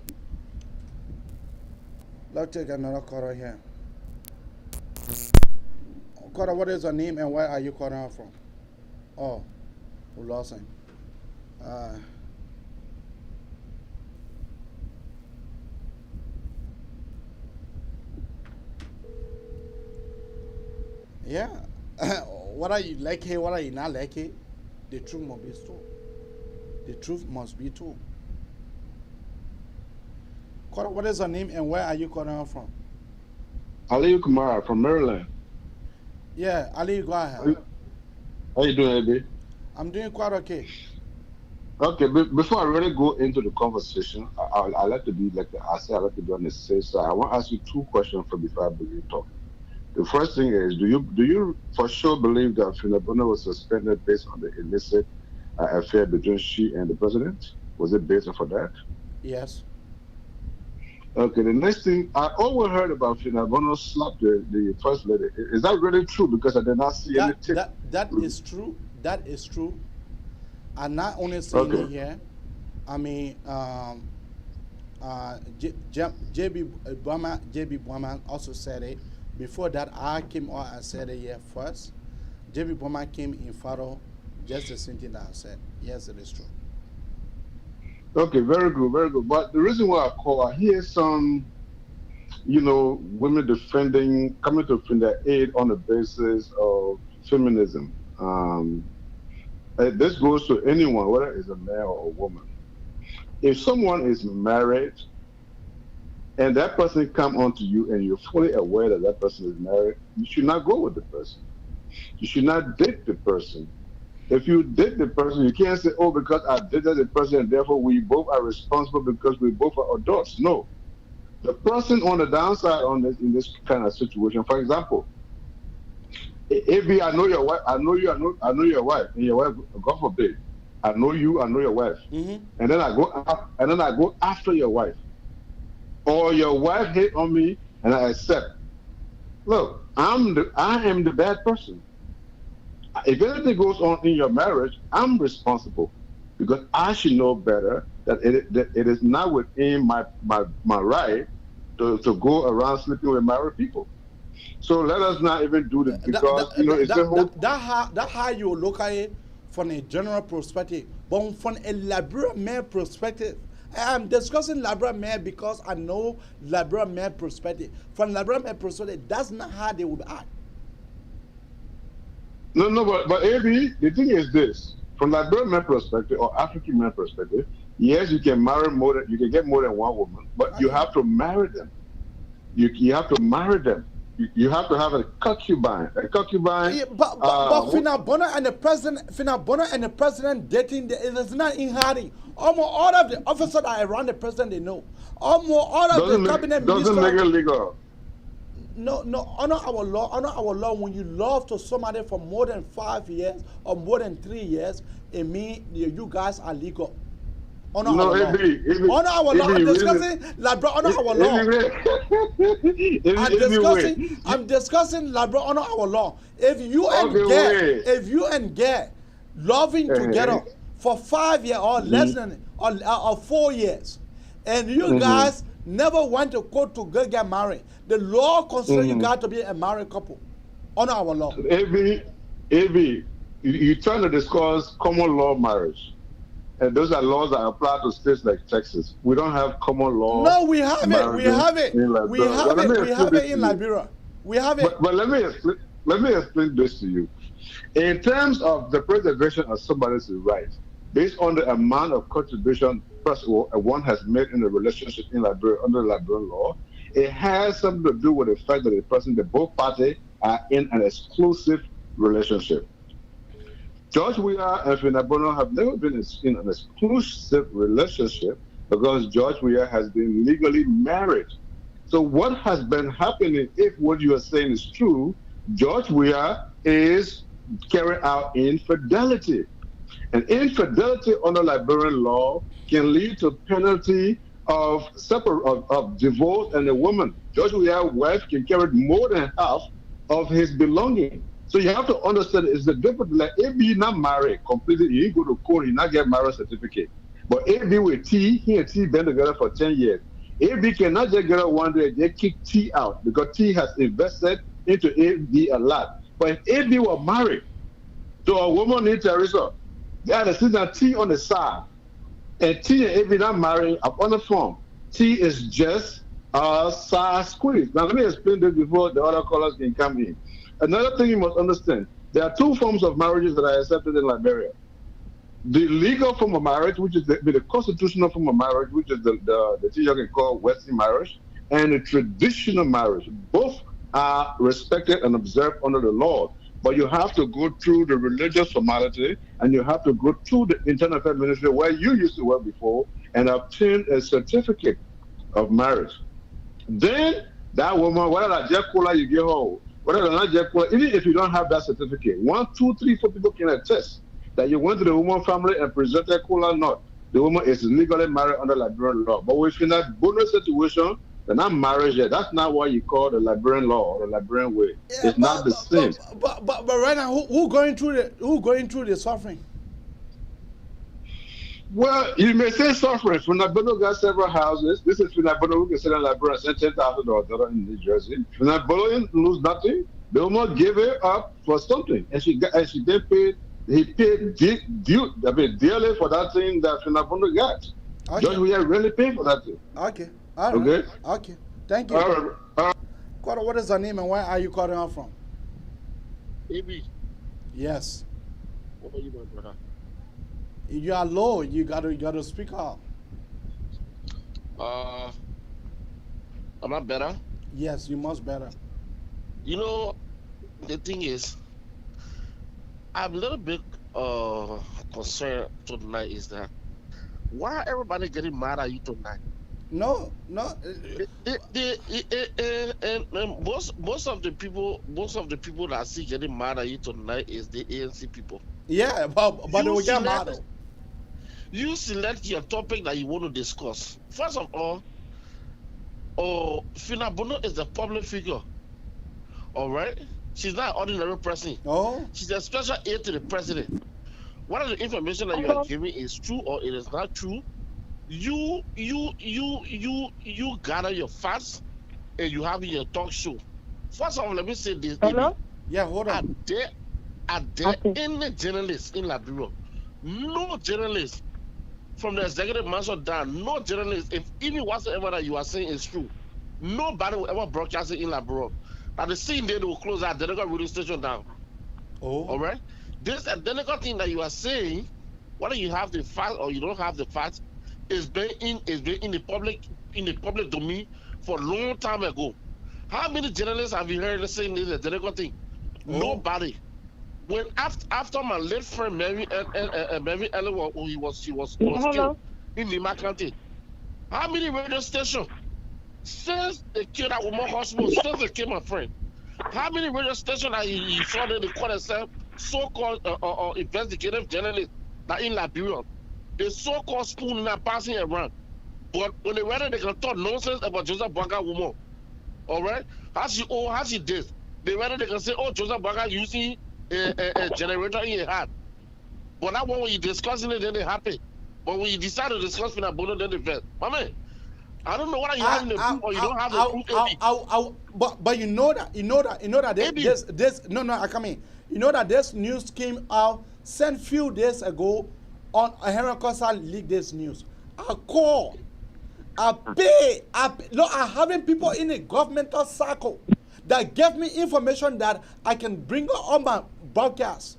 Let's take another caller here. Caller, what is your name and where are you calling from? Oh, we lost him. Yeah. What are you like here? What are you not like here? The truth must be told. The truth must be told. Caller, what is your name and where are you calling from? Ali Kumara from Maryland. Yeah, Ali, go ahead. How you doing, Abby? I'm doing quite okay. Okay, before I really go into the conversation, I like to be like I said, I like to be on the safe side. I want to ask you two questions before I begin talking. The first thing is, do you for sure believe that Finda Nora was suspended based on the illicit affair between she and the president? Was it based on that? Yes. Okay, the next thing, I always heard about Finda Nora slapped the first lady. Is that really true? Because I did not see any tip. That is true. That is true. I'm not only saying it here. I mean, JB Bowman also said it. Before that, I came out and said it here first. JB Bowman came in follow just the same thing that I said. Yes, it is true. Okay, very good, very good. But the reason why I call, I hear some, women coming to defend their aid on the basis of feminism. This goes to anyone, whether it's a man or a woman. If someone is married and that person come onto you and you're fully aware that that person is married, you should not go with the person. You should not date the person. If you date the person, you can't say, oh, because I dated the person and therefore we both are responsible because we both are adults. No. The person on the downside in this kind of situation, for example, if I know your wife, I know your wife, and your wife, God forbid, I know you, I know your wife, and then I go after your wife, or your wife hit on me, and I accept. Look, I am the bad person. If anything goes on in your marriage, I'm responsible because I should know better that it is not within my right to go around sleeping with married people. So let us not even do this because it's the whole. That how you look at it from a general perspective, but from a Liberian man perspective. I'm discussing Liberian man because I know Liberian man perspective. From Liberian man perspective, that's not how they would act. No, but AB, the thing is this: from Liberian man perspective or African man perspective, yes, you can get more than one woman, but you have to marry them. You have to marry them. you have to have a concubine. A concubine. Yeah, but Finda Bonner and the president dating, it is not in hiding. Almost all of the officers that are around the president, they know. Almost all of the cabinet ministers. Doesn't make it legal. No, honor our law. When you love to somebody for more than 5 years or more than 3 years, it means you guys are legal. Honor our law. Honor our law. I'm discussing, Labra, honor our law. I'm discussing, Labra, honor our law. If you and Gay loving together for 5 years or less than or 4 years, and you guys never went to court to get married, the law considers you guys to be a married couple. Honor our law. You're trying to discuss common law marriage. And those are laws that apply to states like Texas. We don't have common law. No, we have it. We have it. We have it in Liberia. We have it. But let me explain this to you. In terms of the preservation of somebody's rights, based on the amount of contribution one has made in a relationship in Liberia under Liberian law, it has something to do with the fact that both parties are in an exclusive relationship. George Weah and Finda Nora have never been in an exclusive relationship because George Weah has been legally married. So what has been happening, if what you are saying is true, George Weah is carrying out infidelity. And infidelity under Liberian law can lead to penalty of divorce, and a woman, George Weah's wife, can carry more than half of his belongings. So you have to understand it's the difference. Like if he not married completely, he go to court, he not get marriage certificate. But if he with T, he and T been together for 10 years. If he cannot just get out one day, they kick T out because T has invested into AB a lot. But if AB were married to a woman named Teresa, they had a sister T on the side, and T and AB not married up on the phone. T is just a side squeeze. Now let me explain this before the other callers can come in. Another thing you must understand, there are two forms of marriages that are accepted in Liberia. The legal form of marriage, which is the constitutional form of marriage, which is the thing you can call Western marriage, and the traditional marriage. Both are respected and observed under the law. But you have to go through the religious formality, and you have to go through the Internal Affairs Ministry where you used to work before and obtain a certificate of marriage. Then that woman, whether that Jeff Cola you get home, whether not Jeff Cola, even if you don't have that certificate, 1, 2, 3, 4 people can attest that you went to the woman family and presented Cola not. The woman is legally married under Liberian law. But if in that bonus situation, they're not married yet. That's not what you call the Liberian law or the Liberian way. Yeah, it's not the same. But right now, who going through the suffering? Well, you may say suffering. Finda Nora got several houses. This is Finda Nora who can sit in Liberia and send $10,000 in New Jersey. Finda Nora lose nothing. The woman gave it up for something, and he paid dearly for that thing that Finda Nora got. Okay. George, we are really paying for that thing. Okay. All right. Okay. Okay. Thank you. All right. What is your name and where are you calling out from? AB. Yes. What are you doing, brother? You are low. You gotta speak up. Am I better? Yes, you must better. You know, the thing is, I'm a little bit concerned tonight is that why everybody getting mad at you tonight? No. Most of the people that I see getting mad at you tonight is the ANC people. Yeah, but they will get mad. You select your topic that you want to discuss. First of all, Finda Nora is a public figure. All right, she's not an ordinary person. Oh, she's a special aide to the president. Whether the information that you are giving is true or it is not true, you gather your facts and you have your talk show. First of all, let me say this. Hello? Yeah, hold on. Are there any journalists in Liberia? No journalist from the executive mansion down, no journalist, if even whatsoever that you are saying is true, nobody will ever broadcast it in Liberia. At the same day, they will close that identical radio station down. Oh. All right? This identical thing that you are saying, whether you have the fact or you don't have the facts, is been in the public domain for a long time ago. How many journalists have you heard saying this the Jericho thing? Nobody. When after my late friend Mary Ellen, he was killed in Lima County. How many radio stations since they killed that woman hospital, since they killed my friend? How many radio stations that he saw that they call themselves so-called investigative journalists that in Liberia? The so-called spoon not passing around. But when they read it, they can talk nonsense about Joseph Banga woman. All right? How she did. They read it, they can say, oh, Joseph Banga using a generator in your heart. But that one when you discussing it, then they happy. But when you decide to discuss Finda Nora Bundoo, then they vet. My man, I don't know whether you have the proof or you don't have the proof. But you know that this no I come in. You know that this news came out sent few days ago on Henry Costa leaked this news. I call, I pay, look, I having people in the governmental circle that gave me information that I can bring on my broadcast.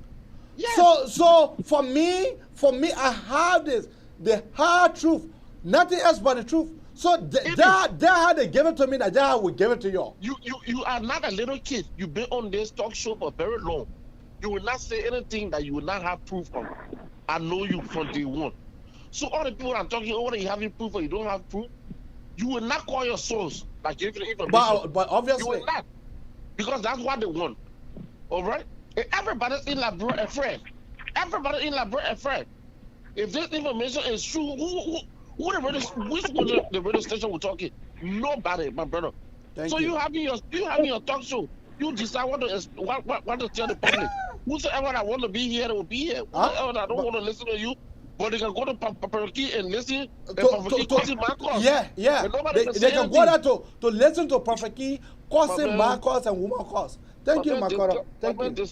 Yes. So for me, I have this, the hard truth, nothing else but the truth. So that how they give it to me, that how we give it to you. You are not a little kid. You've been on this talk show for very long. You will not say anything that you will not have proof on. I know you from day one. So all the people I'm talking over, you having proof or you don't have proof, you will not call your source like give you the information. But obviously you will not, because that's what they want. All right. Everybody's in Liberia afraid. Everybody in Liberia afraid. If this information is true, which one the radio station we're talking? Nobody, my brother. So you having your talk show. You decide what to tell the public. Whosoever that want to be here, will be here. Whosoever that don't want to listen to you, but they can go to Papariki and listen. Yeah. They can go there to listen to Papariki, causing my cause and woman cause. Thank you, Makoro. Thank you.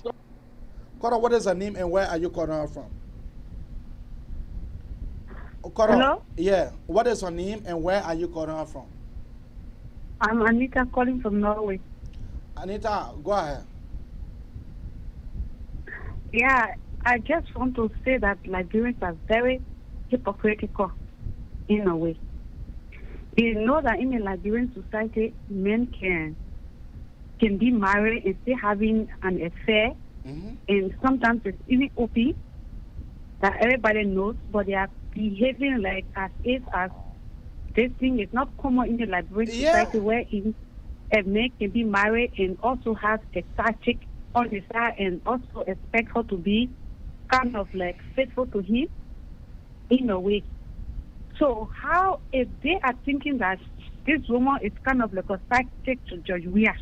Koro, what is her name and where are you calling her from? Koro, hello? Yeah. What is her name and where are you calling her from? I'm Anita calling from Norway. Anita, go ahead. Yeah, I just want to say that Liberians are very hypocritical in a way. You know that in a Liberian society, men can be married and still having an affair, and sometimes it's even open that everybody knows, but they are behaving like as if this thing is not common in the Liberian society, where a man can be married and also have a side chick on the side and also expect her to be kind of like faithful to him in a way. So how, if they are thinking that this woman is kind of like a side chick to George Weah,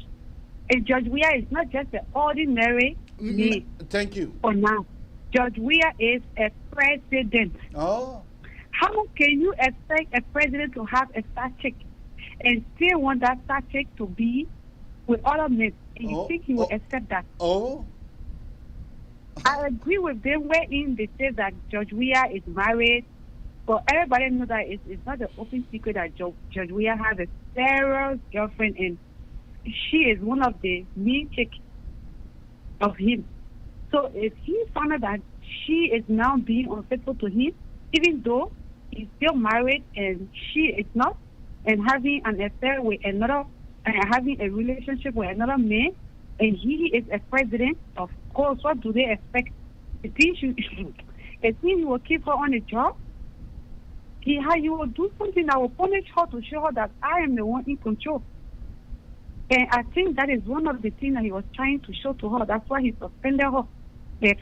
and George Weah is not just an ordinary man. Thank you. For now, George Weah is a president. Oh. How can you expect a president to have a side chick and still want that side chick to be with other men? And you think he will accept that? I agree with them wherein they say that George Weah is married, but everybody knows that it's not an open secret that George Weah has a serious girlfriend, and she is one of the main chicks of him. So if he found out that she is now being unfaithful to him, even though he's still married and she is not, and having an affair with another, and having a relationship with another man, and he is a president, of course, what do they expect? If he will keep her on the job, he will do something that will punish her to show her that I am the one in control. And I think that is one of the things that he was trying to show to her. That's why he suspended her,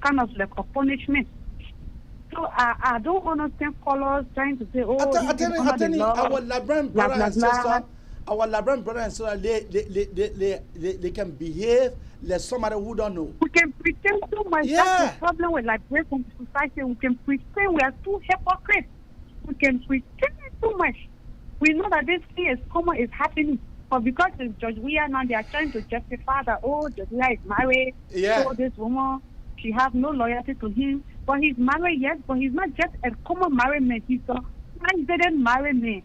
kind of like a punishment. So I don't understand callers trying to say, our Liberian brother and sister, they can behave like somebody who don't know. We can pretend so much. That's the problem with Liberian society. We can pretend. We are too hypocrites. We can pretend so much. We know that this thing is common, is happening. But because it's George Weah now, they are trying to justify that, George Weah is married. So this woman, she has no loyalty to him. But he's married, yes, but he's not just a common married man. He's a president married man.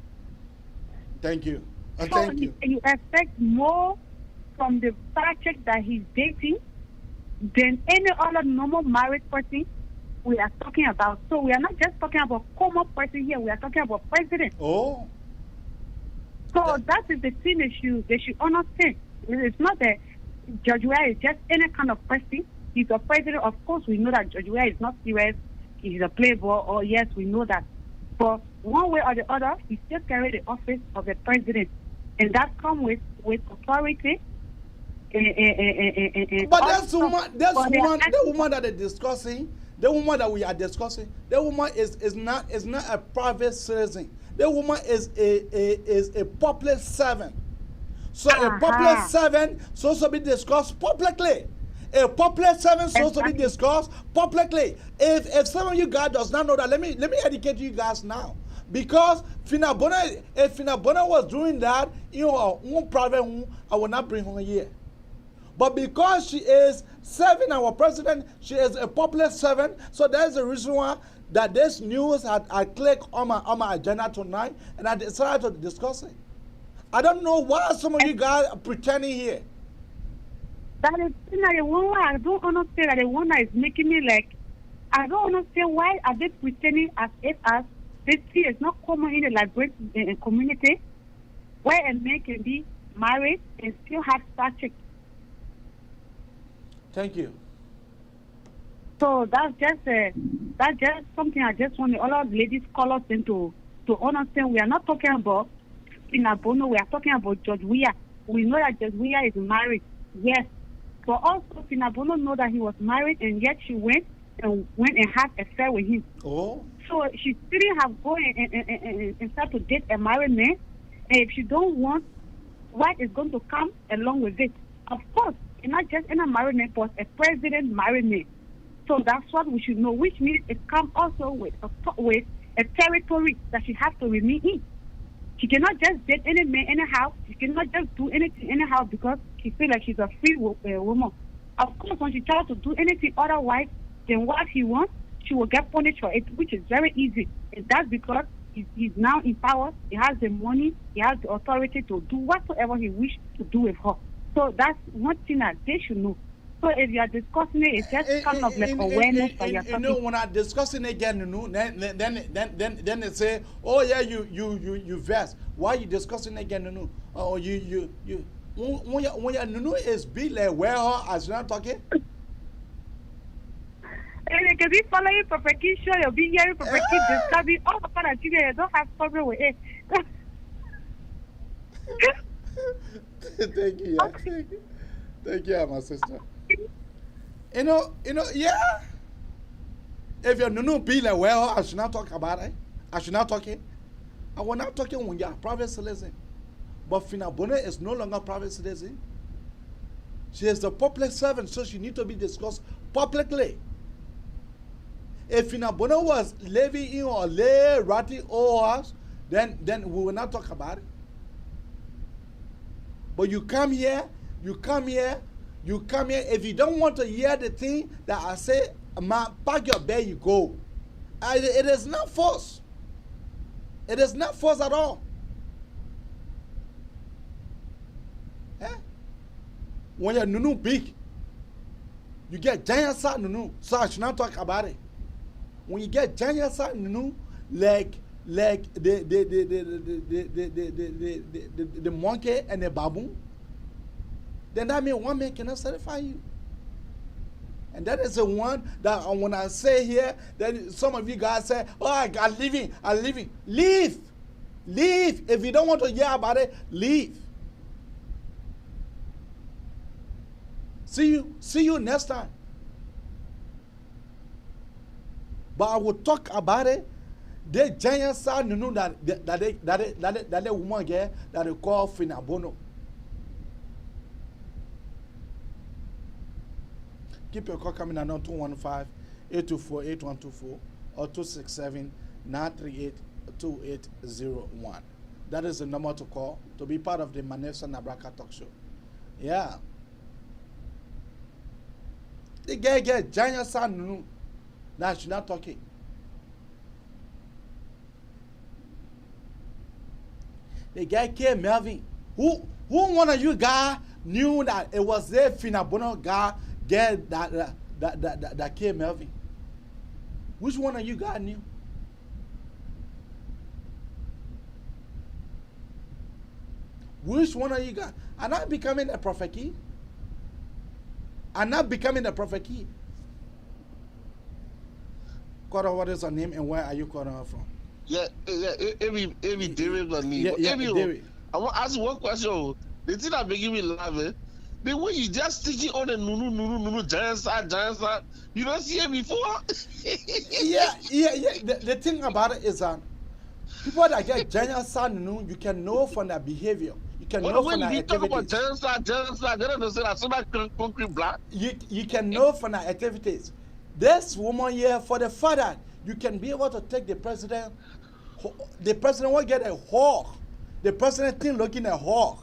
Thank you. Thank you. You expect more from the side chick that he's dating than any other normal married person we are talking about. So we are not just talking about common person here. We are talking about president. Oh. So that is the thing they should understand. It's not that Judge Weah is just any kind of person. He's a president. Of course, we know that Judge Weah is not serious. He's a playboy. Oh, yes, we know that. But one way or the other, he still carries the office of the president. And that comes with authority. But that's the woman that they're discussing, the woman that we are discussing, the woman is not a private citizen. The woman is a public servant. So a public servant supposed to be discussed publicly. A public servant supposed to be discussed publicly. If some of you guys does not know that, let me educate you guys now. Because Finda Nora, if Finda Nora was doing that, one private one, I will not bring her here. But because she is serving our president, she is a popular servant. So that's the reason why that this news I clicked on my agenda tonight, and I decided to discuss it. I don't know why some of you guys are pretending here. That is the one why I don't understand. That the one that is making me like, I don't understand why are they pretending as if this thing is not common in the Liberian community, where a man can be married and still have such. Thank you. So that's just something I just want all of the ladies call us into to understand. We are not talking about Finda Nora. We are talking about Judge Weah. We know that Judge Weah is married, yes. But also Finda Nora know that he was married, and yet she went and had an affair with him. Oh. So she still have go and start to date a married man. And if she don't want, what is going to come along with it? Of course, it's not just in a married man, but a president married man. So that's what we should know, which means it comes also with a territory that she has to remain in. She cannot just date any man anyhow. She cannot just do anything anyhow because she feels like she's a free woman. Of course, when she tries to do anything otherwise than what he wants, she will get punished for it, which is very easy. And that's because he's now in power. He has the money. He has the authority to do whatsoever he wishes to do with her. So that's one thing that they should know. So if you are discussing it, it's just kind of like awareness that you're talking. When I'm discussing it again, then they say, oh yeah, you vest. Why are you discussing it again? Oh, you when you is be like where her as you're not talking. Because if follow you perfectly sure you'll be hearing perfectly discovery all the part you don't have problem with it. Thank you, yeah. Thank you, my sister. You know, yeah. If your Nunu be like, well, I should not talk about it. I should not talk it. I will not talking when you're private citizen. But Finda Nora is no longer private citizen. She is the public servant, so she needs to be discussed publicly. If Finda Nora was living in or lay ratty or house, then we will not talk about it. But you come here. If you don't want to hear the thing that I say, man, pack your bag, you go. It is not force. It is not force at all. Eh? When you're Nunu big, you get giant size Nunu. So I should not talk about it. When you get giant size Nunu, like the monkey and the baboon, then that means one man cannot satisfy you. And that is the one that when I say here, then some of you guys say, oh, I'm leaving. Leave. If you don't want to hear about it, leave. See you next time. But I will talk about it. The giant son, you know that woman get that they call Finda Nora. Keep your call coming at 215-824-8124 or 267-938-2801. That is the number to call to be part of the Manessa Nabraka Talk Show. Yeah. The guy get giant son, no. Now she's not talking. The guy came Melvin. Who one of you guys knew that it was the Finda Nora guy that came Melvin? Which one of you guys knew? Which one are you got? I'm not becoming a prophet key. I'm not becoming a prophet key. Kora, what is her name and where are you calling her from? Yeah, every David my name. David. I want to ask you one question. The thing that making me laugh, the way you just teaching all the nunu giant side. You don't see it before. yeah. The thing about it is that people that get giant side nunu, you can know from their behavior. You can know from their activities. When you talk about giant side, they don't say that so much concrete black. You can know from their activities. This woman here, for the father, you can be able to take the president. The president will get a hawk. The president thing looking a hawk.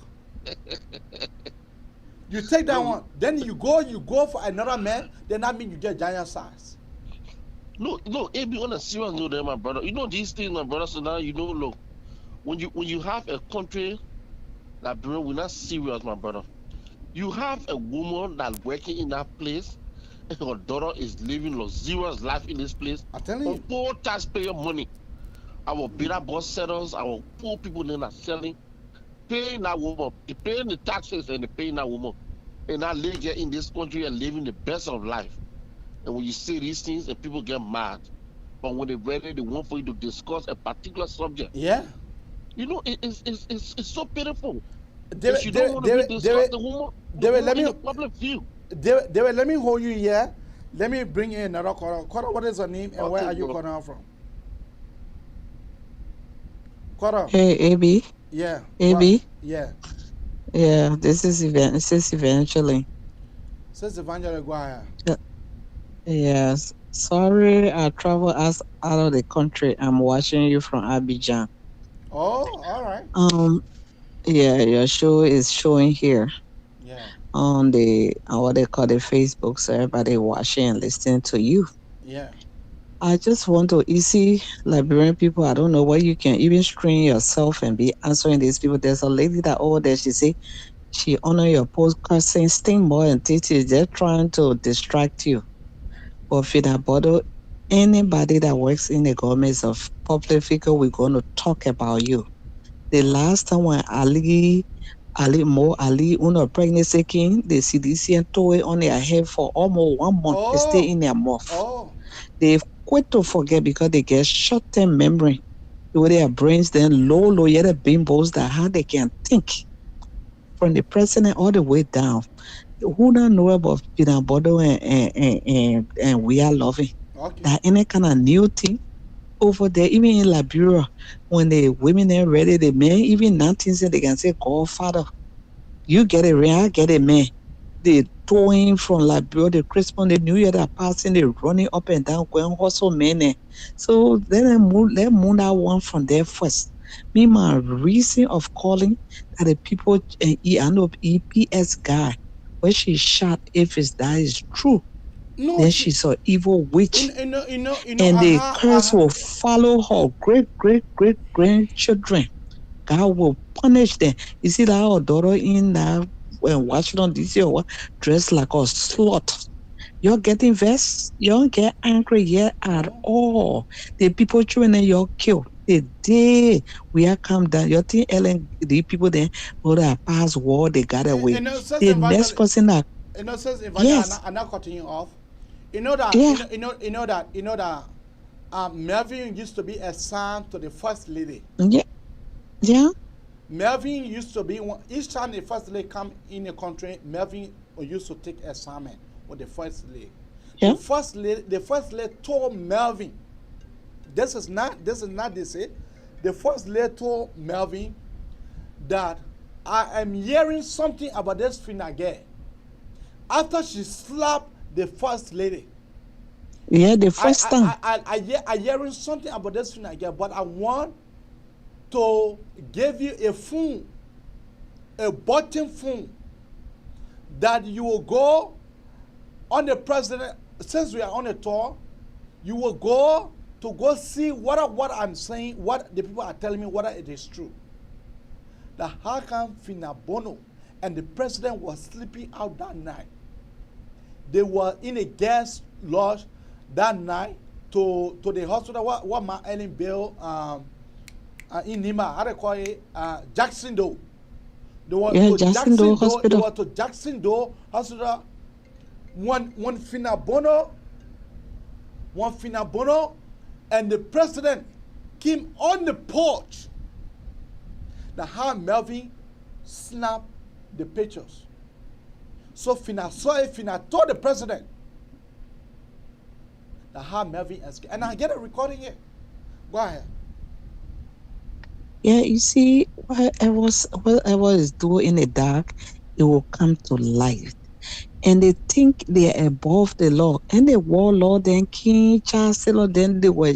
You take that one, then you go for another man. Then that means you get giant size. No, AB on a serious note, there, my brother. You know these things, my brother. So now you know, look, when you have a country that, bro, we're not serious, my brother. You have a woman that's working in that place. Her daughter is living luxurious life in this place. I'm telling you. Poor taxpayer money. Our bidder boss sellers, our poor people that are selling, paying that woman, paying the taxes and paying that woman. And now live here in this country and living the best of life. And when you see these things, and people get mad. But when they're ready, they want for you to discuss a particular subject. Yeah. You know, it's so pitiful. David, you don't want to discuss the woman, in the public view. David, let me hold you here. Let me bring in another caller. Caller, what is your name and where are you calling out from? Caller. Hey, AB. Yeah. AB. Yeah. Yeah, this is eventually. Says Evangeline, go ahead. Yes. Sorry, I travel out of the country. I'm watching you from Abidjan. Oh, all right. Yeah, your show is showing here. Yeah. On the what they call the Facebook, so everybody watching and listening to you. Yeah. I just want to, you see, Liberian people, I don't know where you can even screen yourself and be answering these people. There's a lady that over there, she say, she honor your podcast saying Sting Boy and Titi, they're trying to distract you. But Finda Nora, anybody that works in the government is a public figure, we're going to talk about you. The last time when Ali, on pregnancy king, the CDC and toy on their head for almost 1 month. They stay in their mouth. They've quit to forget because they get short-term memory. With their brains then low, yet the bimbos that how they can think. From the president all the way down. Who don't know about Finda Nora and we are loving? Okay. That any kind of new thing over there, even in Liberia, when the women are ready, the men, even 19 say they can say, Godfather, you get a ring, I get a man. They towing from Liberia, the Christmas, the New Year, they're passing, they're running up and down, going hustle men. So then let's move that one from there first. Me, my reason of calling that the people, I know EPS guy, where she shot, if that is true, then she's an evil witch. And the curse will follow her great grandchildren. God will punish them. You see that our daughter in Washington DC or what, dressed like a slut. You're getting vexed. You don't get angry yet at all. The people children you're killed. The day we are come down, you think Ellen, the people there, who are past war, they got away. The next person that yes. I'm not cutting you off. You know that. Yeah. You know that. Melvin used to be a son to the first lady. Yeah. Yeah. Melvin used to be each time the first lady come in the country, Melvin used to take assignment with the first lady. Yeah. The first lady told Melvin, this is not this it. The first lady told Melvin that I am hearing something about this Finda girl. After she slapped the first lady. Yeah, the first time. I hearing something about this Finda girl, but I want to give you a phone, a button phone, that you will go on the president, since we are on a tour, you will go to see what I'm saying, what the people are telling me, whether it is true. That how come Finda Nora and the president was sleeping out that night? They were in a guest lodge that night to the hospital, what my Ellen Bill in Nima, how they call it, Jacksonville. They were Yeah, to Jackson Dole They Hospital. were to Jackson Dole Hospital. One Finda Bono, and the president came on the porch. Now how Melvin snapped the pictures. So Finda saw it. Finda told the president. Now how Melvin escaped, and I get a recording here. Go ahead. Yeah, you see, whatever is doing in the dark, it will come to light. And they think they are above the law. And the warlord, then King Chancellor, then they were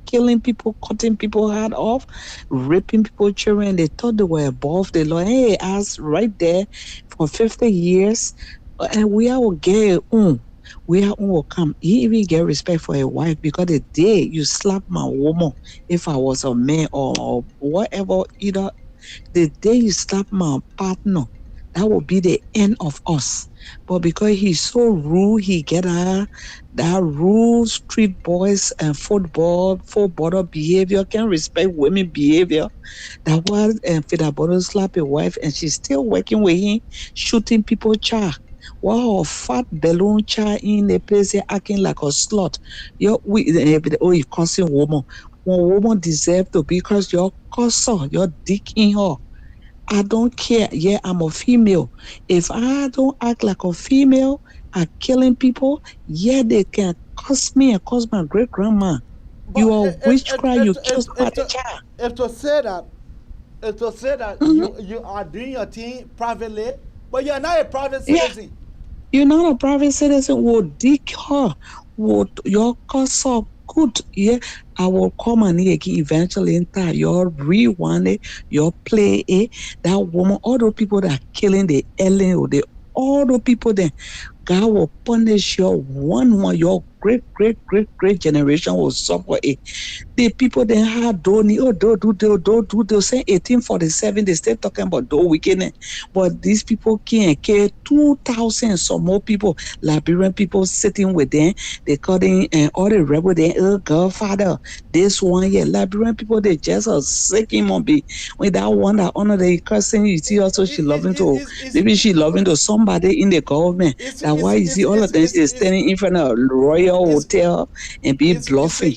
killing people, cutting people head off, raping people, children. They thought they were above the law. Hey, us right there for 50 years. And we are gay. We are will come. He even get respect for a wife because the day you slap my woman, if I was a man or whatever, either the day you slap my partner, that will be the end of us. But because he's so rude, he get that rude street boys and football behavior, can't respect women behavior. That was Finda Bono slap a wife and she's still working with him, shooting people child. Wow, fat balloon child in the place acting like a slut. You cussing woman. One woman deserve to be because your cussor, your dick in her. I don't care. Yeah, I'm a female. If I don't act like a female, I'm killing people. Yeah, they can curse me and curse my great grandma. You are witchcraft. You kill somebody child. If to say that you are doing your thing privately, but you're not a private citizen. Yeah. You're not a private citizen. Will dick her. Would your cause up good? Yeah, I will come and eventually enter your rewind it, your play it. That woman, all those people that are killing the Ellen or all those people there, God will punish your your great generation will suffer it. The people then had don't do say 1847, they still talking about the wickedness. But these people can't care 2,000 some more people, Liberian people sitting with them. They calling all the rebel they Godfather. This one here, Liberian people, they just are sick him be with that one that honor the cursing. You see also she loving to maybe she loving to somebody in the government. That why you see all of them she's standing in front of a royal hotel and be bluffing.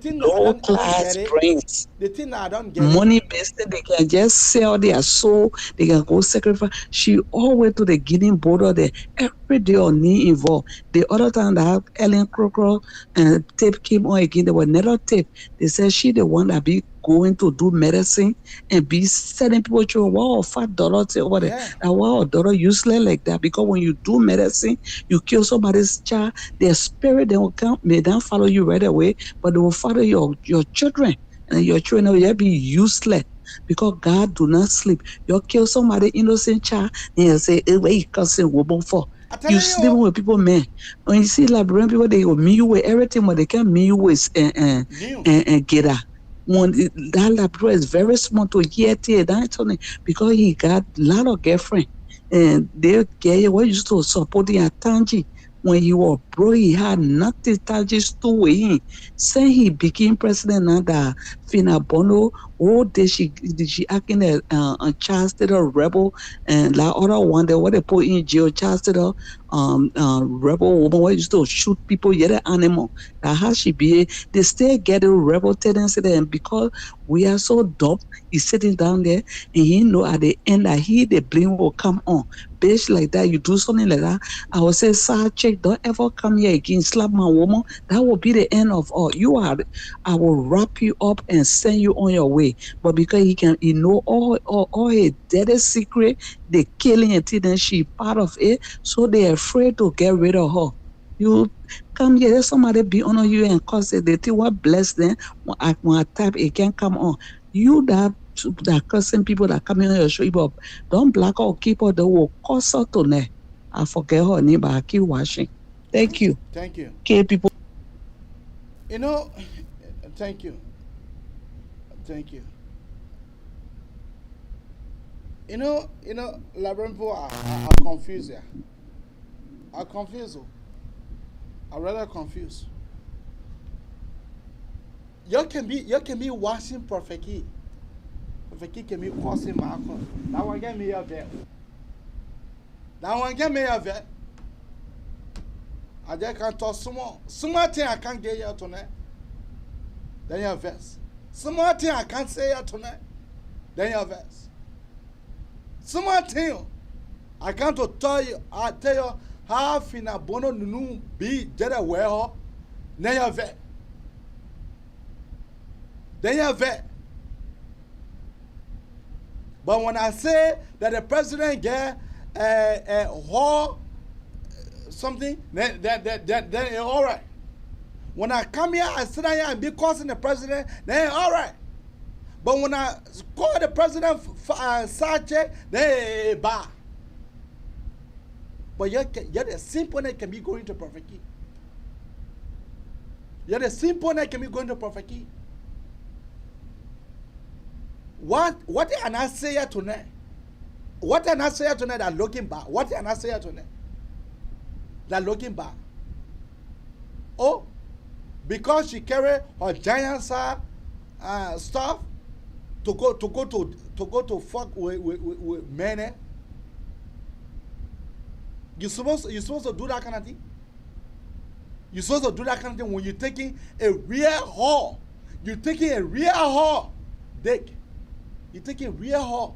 Low class brains. The thing I don't get money business, they can just sell their soul, they can go sacrifice. She always to the Guinea border there every day on knee involved. The other time that Ellen Crocker and tape came on again, there was another tape. They said she the one that be going to do medicine and be selling people to wow $5 over there. Yeah. And wow, dollar useless like that because when you do medicine, you kill somebody's child, their spirit they will come, may not follow you right away, but they will follow your children. And your children will be useless because God do not sleep. You kill somebody innocent child and you say, hey, where you cussing woman for? You sleeping with people, man. When you see Liberian people, they will meet you with everything, but they can't meet you with and get out. When that Labrador is very small to hear that because he got a lot of girlfriend and they get what used to support the Tangi. When he was broke, he had nothing to do with him. Since he became president, now that Finda Bono, did she acting a child state rebel and like other one that what they put in jail, child state rebel woman what used to shoot people, yet an animal. That how she be? They still get a rebel tendency there, and because we are so dumb, he's sitting down there and he know at the end that the blame will come on. Bitch like that, you do something like that, I will say, side check, don't ever come here again, slap my woman. That will be the end of all. I will wrap you up and send you on your way. But because he know all his dirty secret, the killing and then she part of it, so they're afraid to get rid of her. You come here, there's somebody be on you and cause it. They think what bless them when I type it can come on. You that cursing people that come in on your show, but don't black or keep her, they will cause her to ne. I forget her name, but I keep watching. Thank you. Thank you. Okay, people. You know, thank you. Thank you. You know, Liberian people are confused here. I'm confused. I'm rather confused. You can be watching Prophet Key. Profeki can be causing Marco. That one get me a vet. That one get me a vet. I just can't talk small. Small thing I can't get you tonight. Then you're vest. Small thing I can't say you tonight. Then you're vest. Small thing I can't tell you. I tell you how Finda Bono Nunu be dead away. Then you're vest. Then you're vest. But when I say that the president get a whole something, then it's all right. When I come here, I sit here and be causing the president, then it's all right. But when I call the president side check, then it's bad. But you're the simple that can be going to Prophet Key. You're the simple that can be going to Prophet Key. What did I say here tonight? What did I say here tonight that looking back? What did I say here tonight that looking back? Oh, because she carry her giant stuff to go to fuck with men. You supposed to do that kind of thing. You supposed to do that kind of thing when you're taking a real whore. You're taking a real whore, dick. You're taking real whore.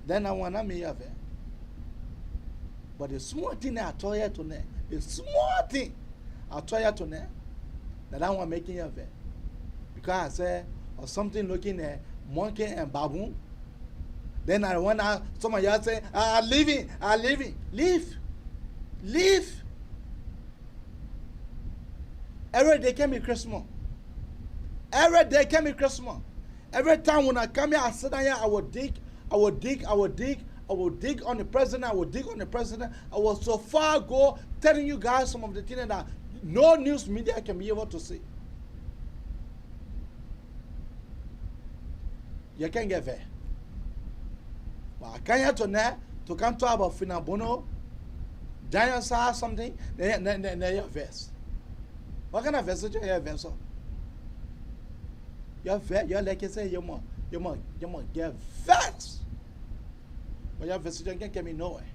Then I want to make of it. But the small thing that I told you tonight, the small thing I told you tonight, that I want making of it. Because I said, or something looking at monkey and baboon. Then I want to, some of y'all say, I'm leaving. Leave. Every day can be Christmas. Every day can be Christmas. Every time when I come here, I sit down here, I will dig on the president. I will so far go telling you guys some of the things that no news media can be able to see. You can't get there. But I can't here tonight to come talk about Finda Bono, Daniel saw something, then you verse. What kind of verse do you have verse? You're like you say, you must get verse. But your verse can't get me nowhere.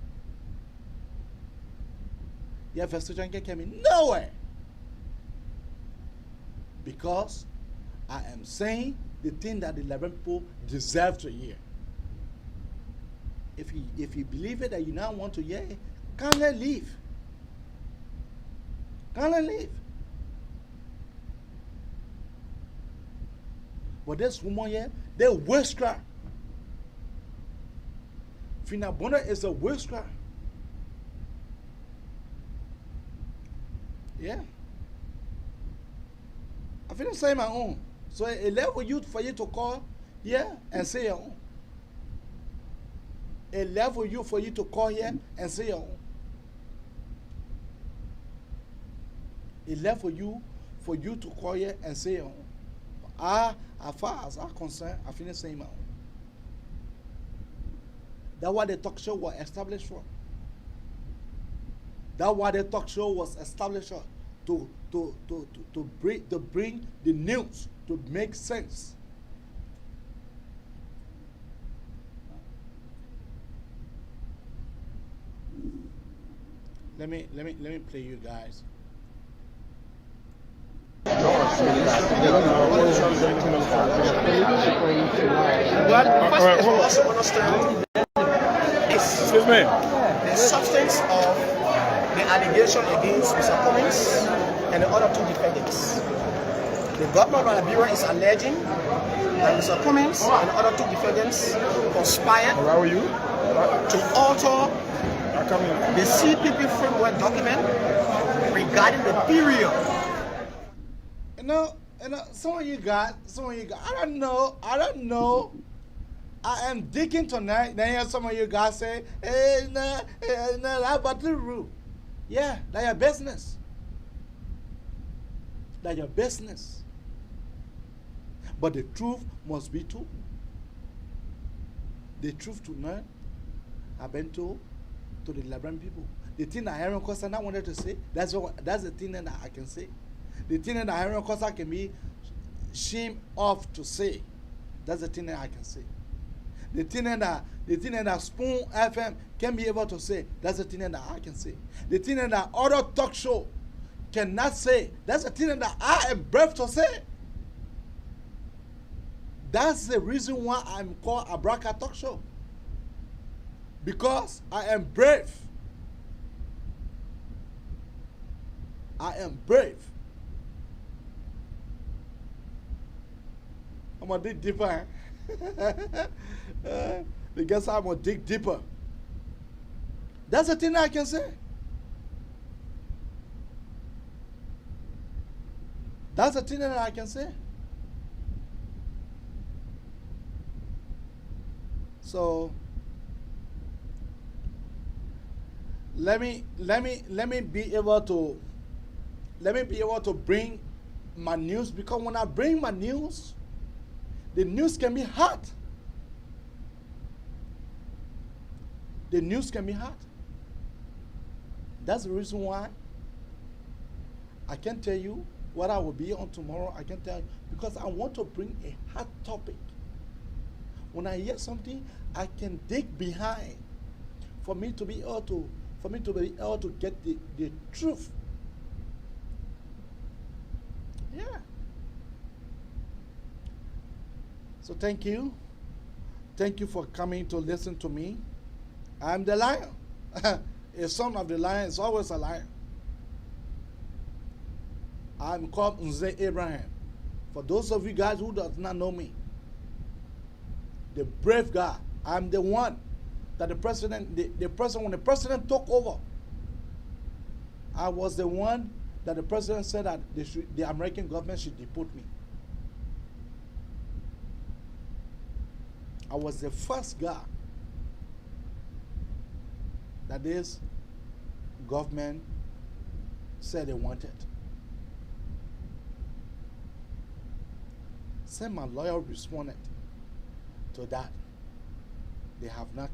Your verse can't get me nowhere. Because I am saying the thing that the Liberian people deserve to hear. If you believe it that you now want to hear it, can't let leave. But this woman here, they whisper. Finda Bono is a whisper. Yeah. I feel say my own. So it left for you to call here and say your own. It left for you to call here and say your own. It left for you to call here and say your own. As far as I'm concerned, I finish saying my own. That's what the talk show was established for. That's why the talk show was established for. To bring the news to make sense. Let me play you guys. But first is also understand the substance of the allegation against Mr. Cummings and the other two defendants. The government of Liberia is alleging that Mr. Cummings and the other two defendants conspired to alter the CPP framework document regarding the period. You know, some of you guys, I don't know. I am digging tonight. Then some of you guys say, hey, no, that's about the rule. Yeah, that's your business. That's your business. But the truth must be told. The truth tonight have been told to the Liberian people. The thing that Aaron Costa wanted to say, that's the thing that I can say. The thing that Henry Costa can be shame off to say. That's the thing that I can say. The thing that Spoon FM can be able to say. That's the thing that I can say. The thing that other talk show cannot say. That's the thing that I am brave to say. That's the reason why I'm called Abraka Talk Show. Because I am brave. I am brave. I'm gonna dig deeper. The guess I'm gonna dig deeper. That's the thing I can say. That's the thing that I can say. So let me be able to bring my news, because when I bring my news, the news can be hot. The news can be hot. That's the reason why I can't tell you what I will be on tomorrow. I can't tell you because I want to bring a hot topic. When I hear something, I can dig behind for me to be able to get the truth. Yeah. So thank you. Thank you for coming to listen to me. I'm the lion. A son of the lion is always a lion. I'm called Nze Abraham. For those of you guys who does not know me, the brave guy. I'm the one that the president, when the president took over, I was the one that the president said that the American government should deport me. I was the first guy that this government said they wanted. So my lawyer responded to that. They have not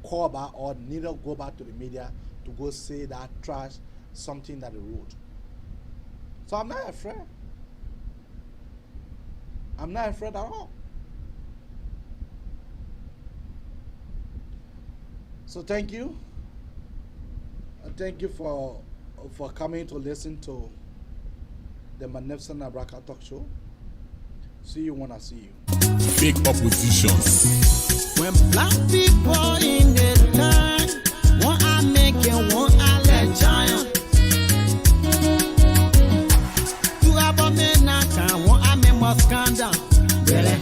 called back or neither go back to the media to go say that trash something that they wrote. So I'm not afraid. I'm not afraid at all. So thank you. Thank you for coming to listen to the Magnificent Abraka Talk Show. See you when I see you. Fake oppositions. When black people in the time, one I make and one I let giant. You have a man now, one I make must scandal. Really,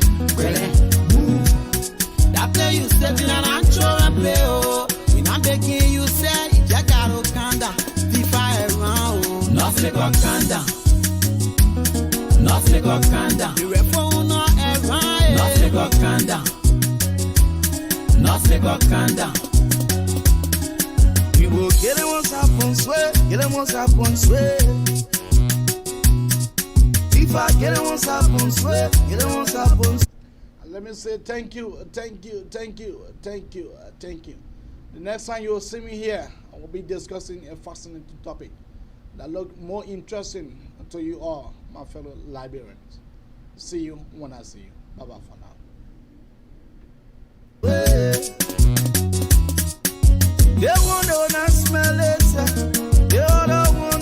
that play you setting an ancho and play, oh. When I'm begging you, say, Jacaro Kanda, FIFA around, nothing but Kanda. Nothing but Kanda. You phone or around, nothing but Kanda. Nothing but Kanda. You will get it once up on sweat, get it once up on sweat. If I get it once up on sweat, get it once up on sweat. Let me say thank you. The next time you will see me here, I will be discussing a fascinating topic that look more interesting to you all, my fellow Liberians. See you when I see you. Bye-bye for now. They won't know, not smell it.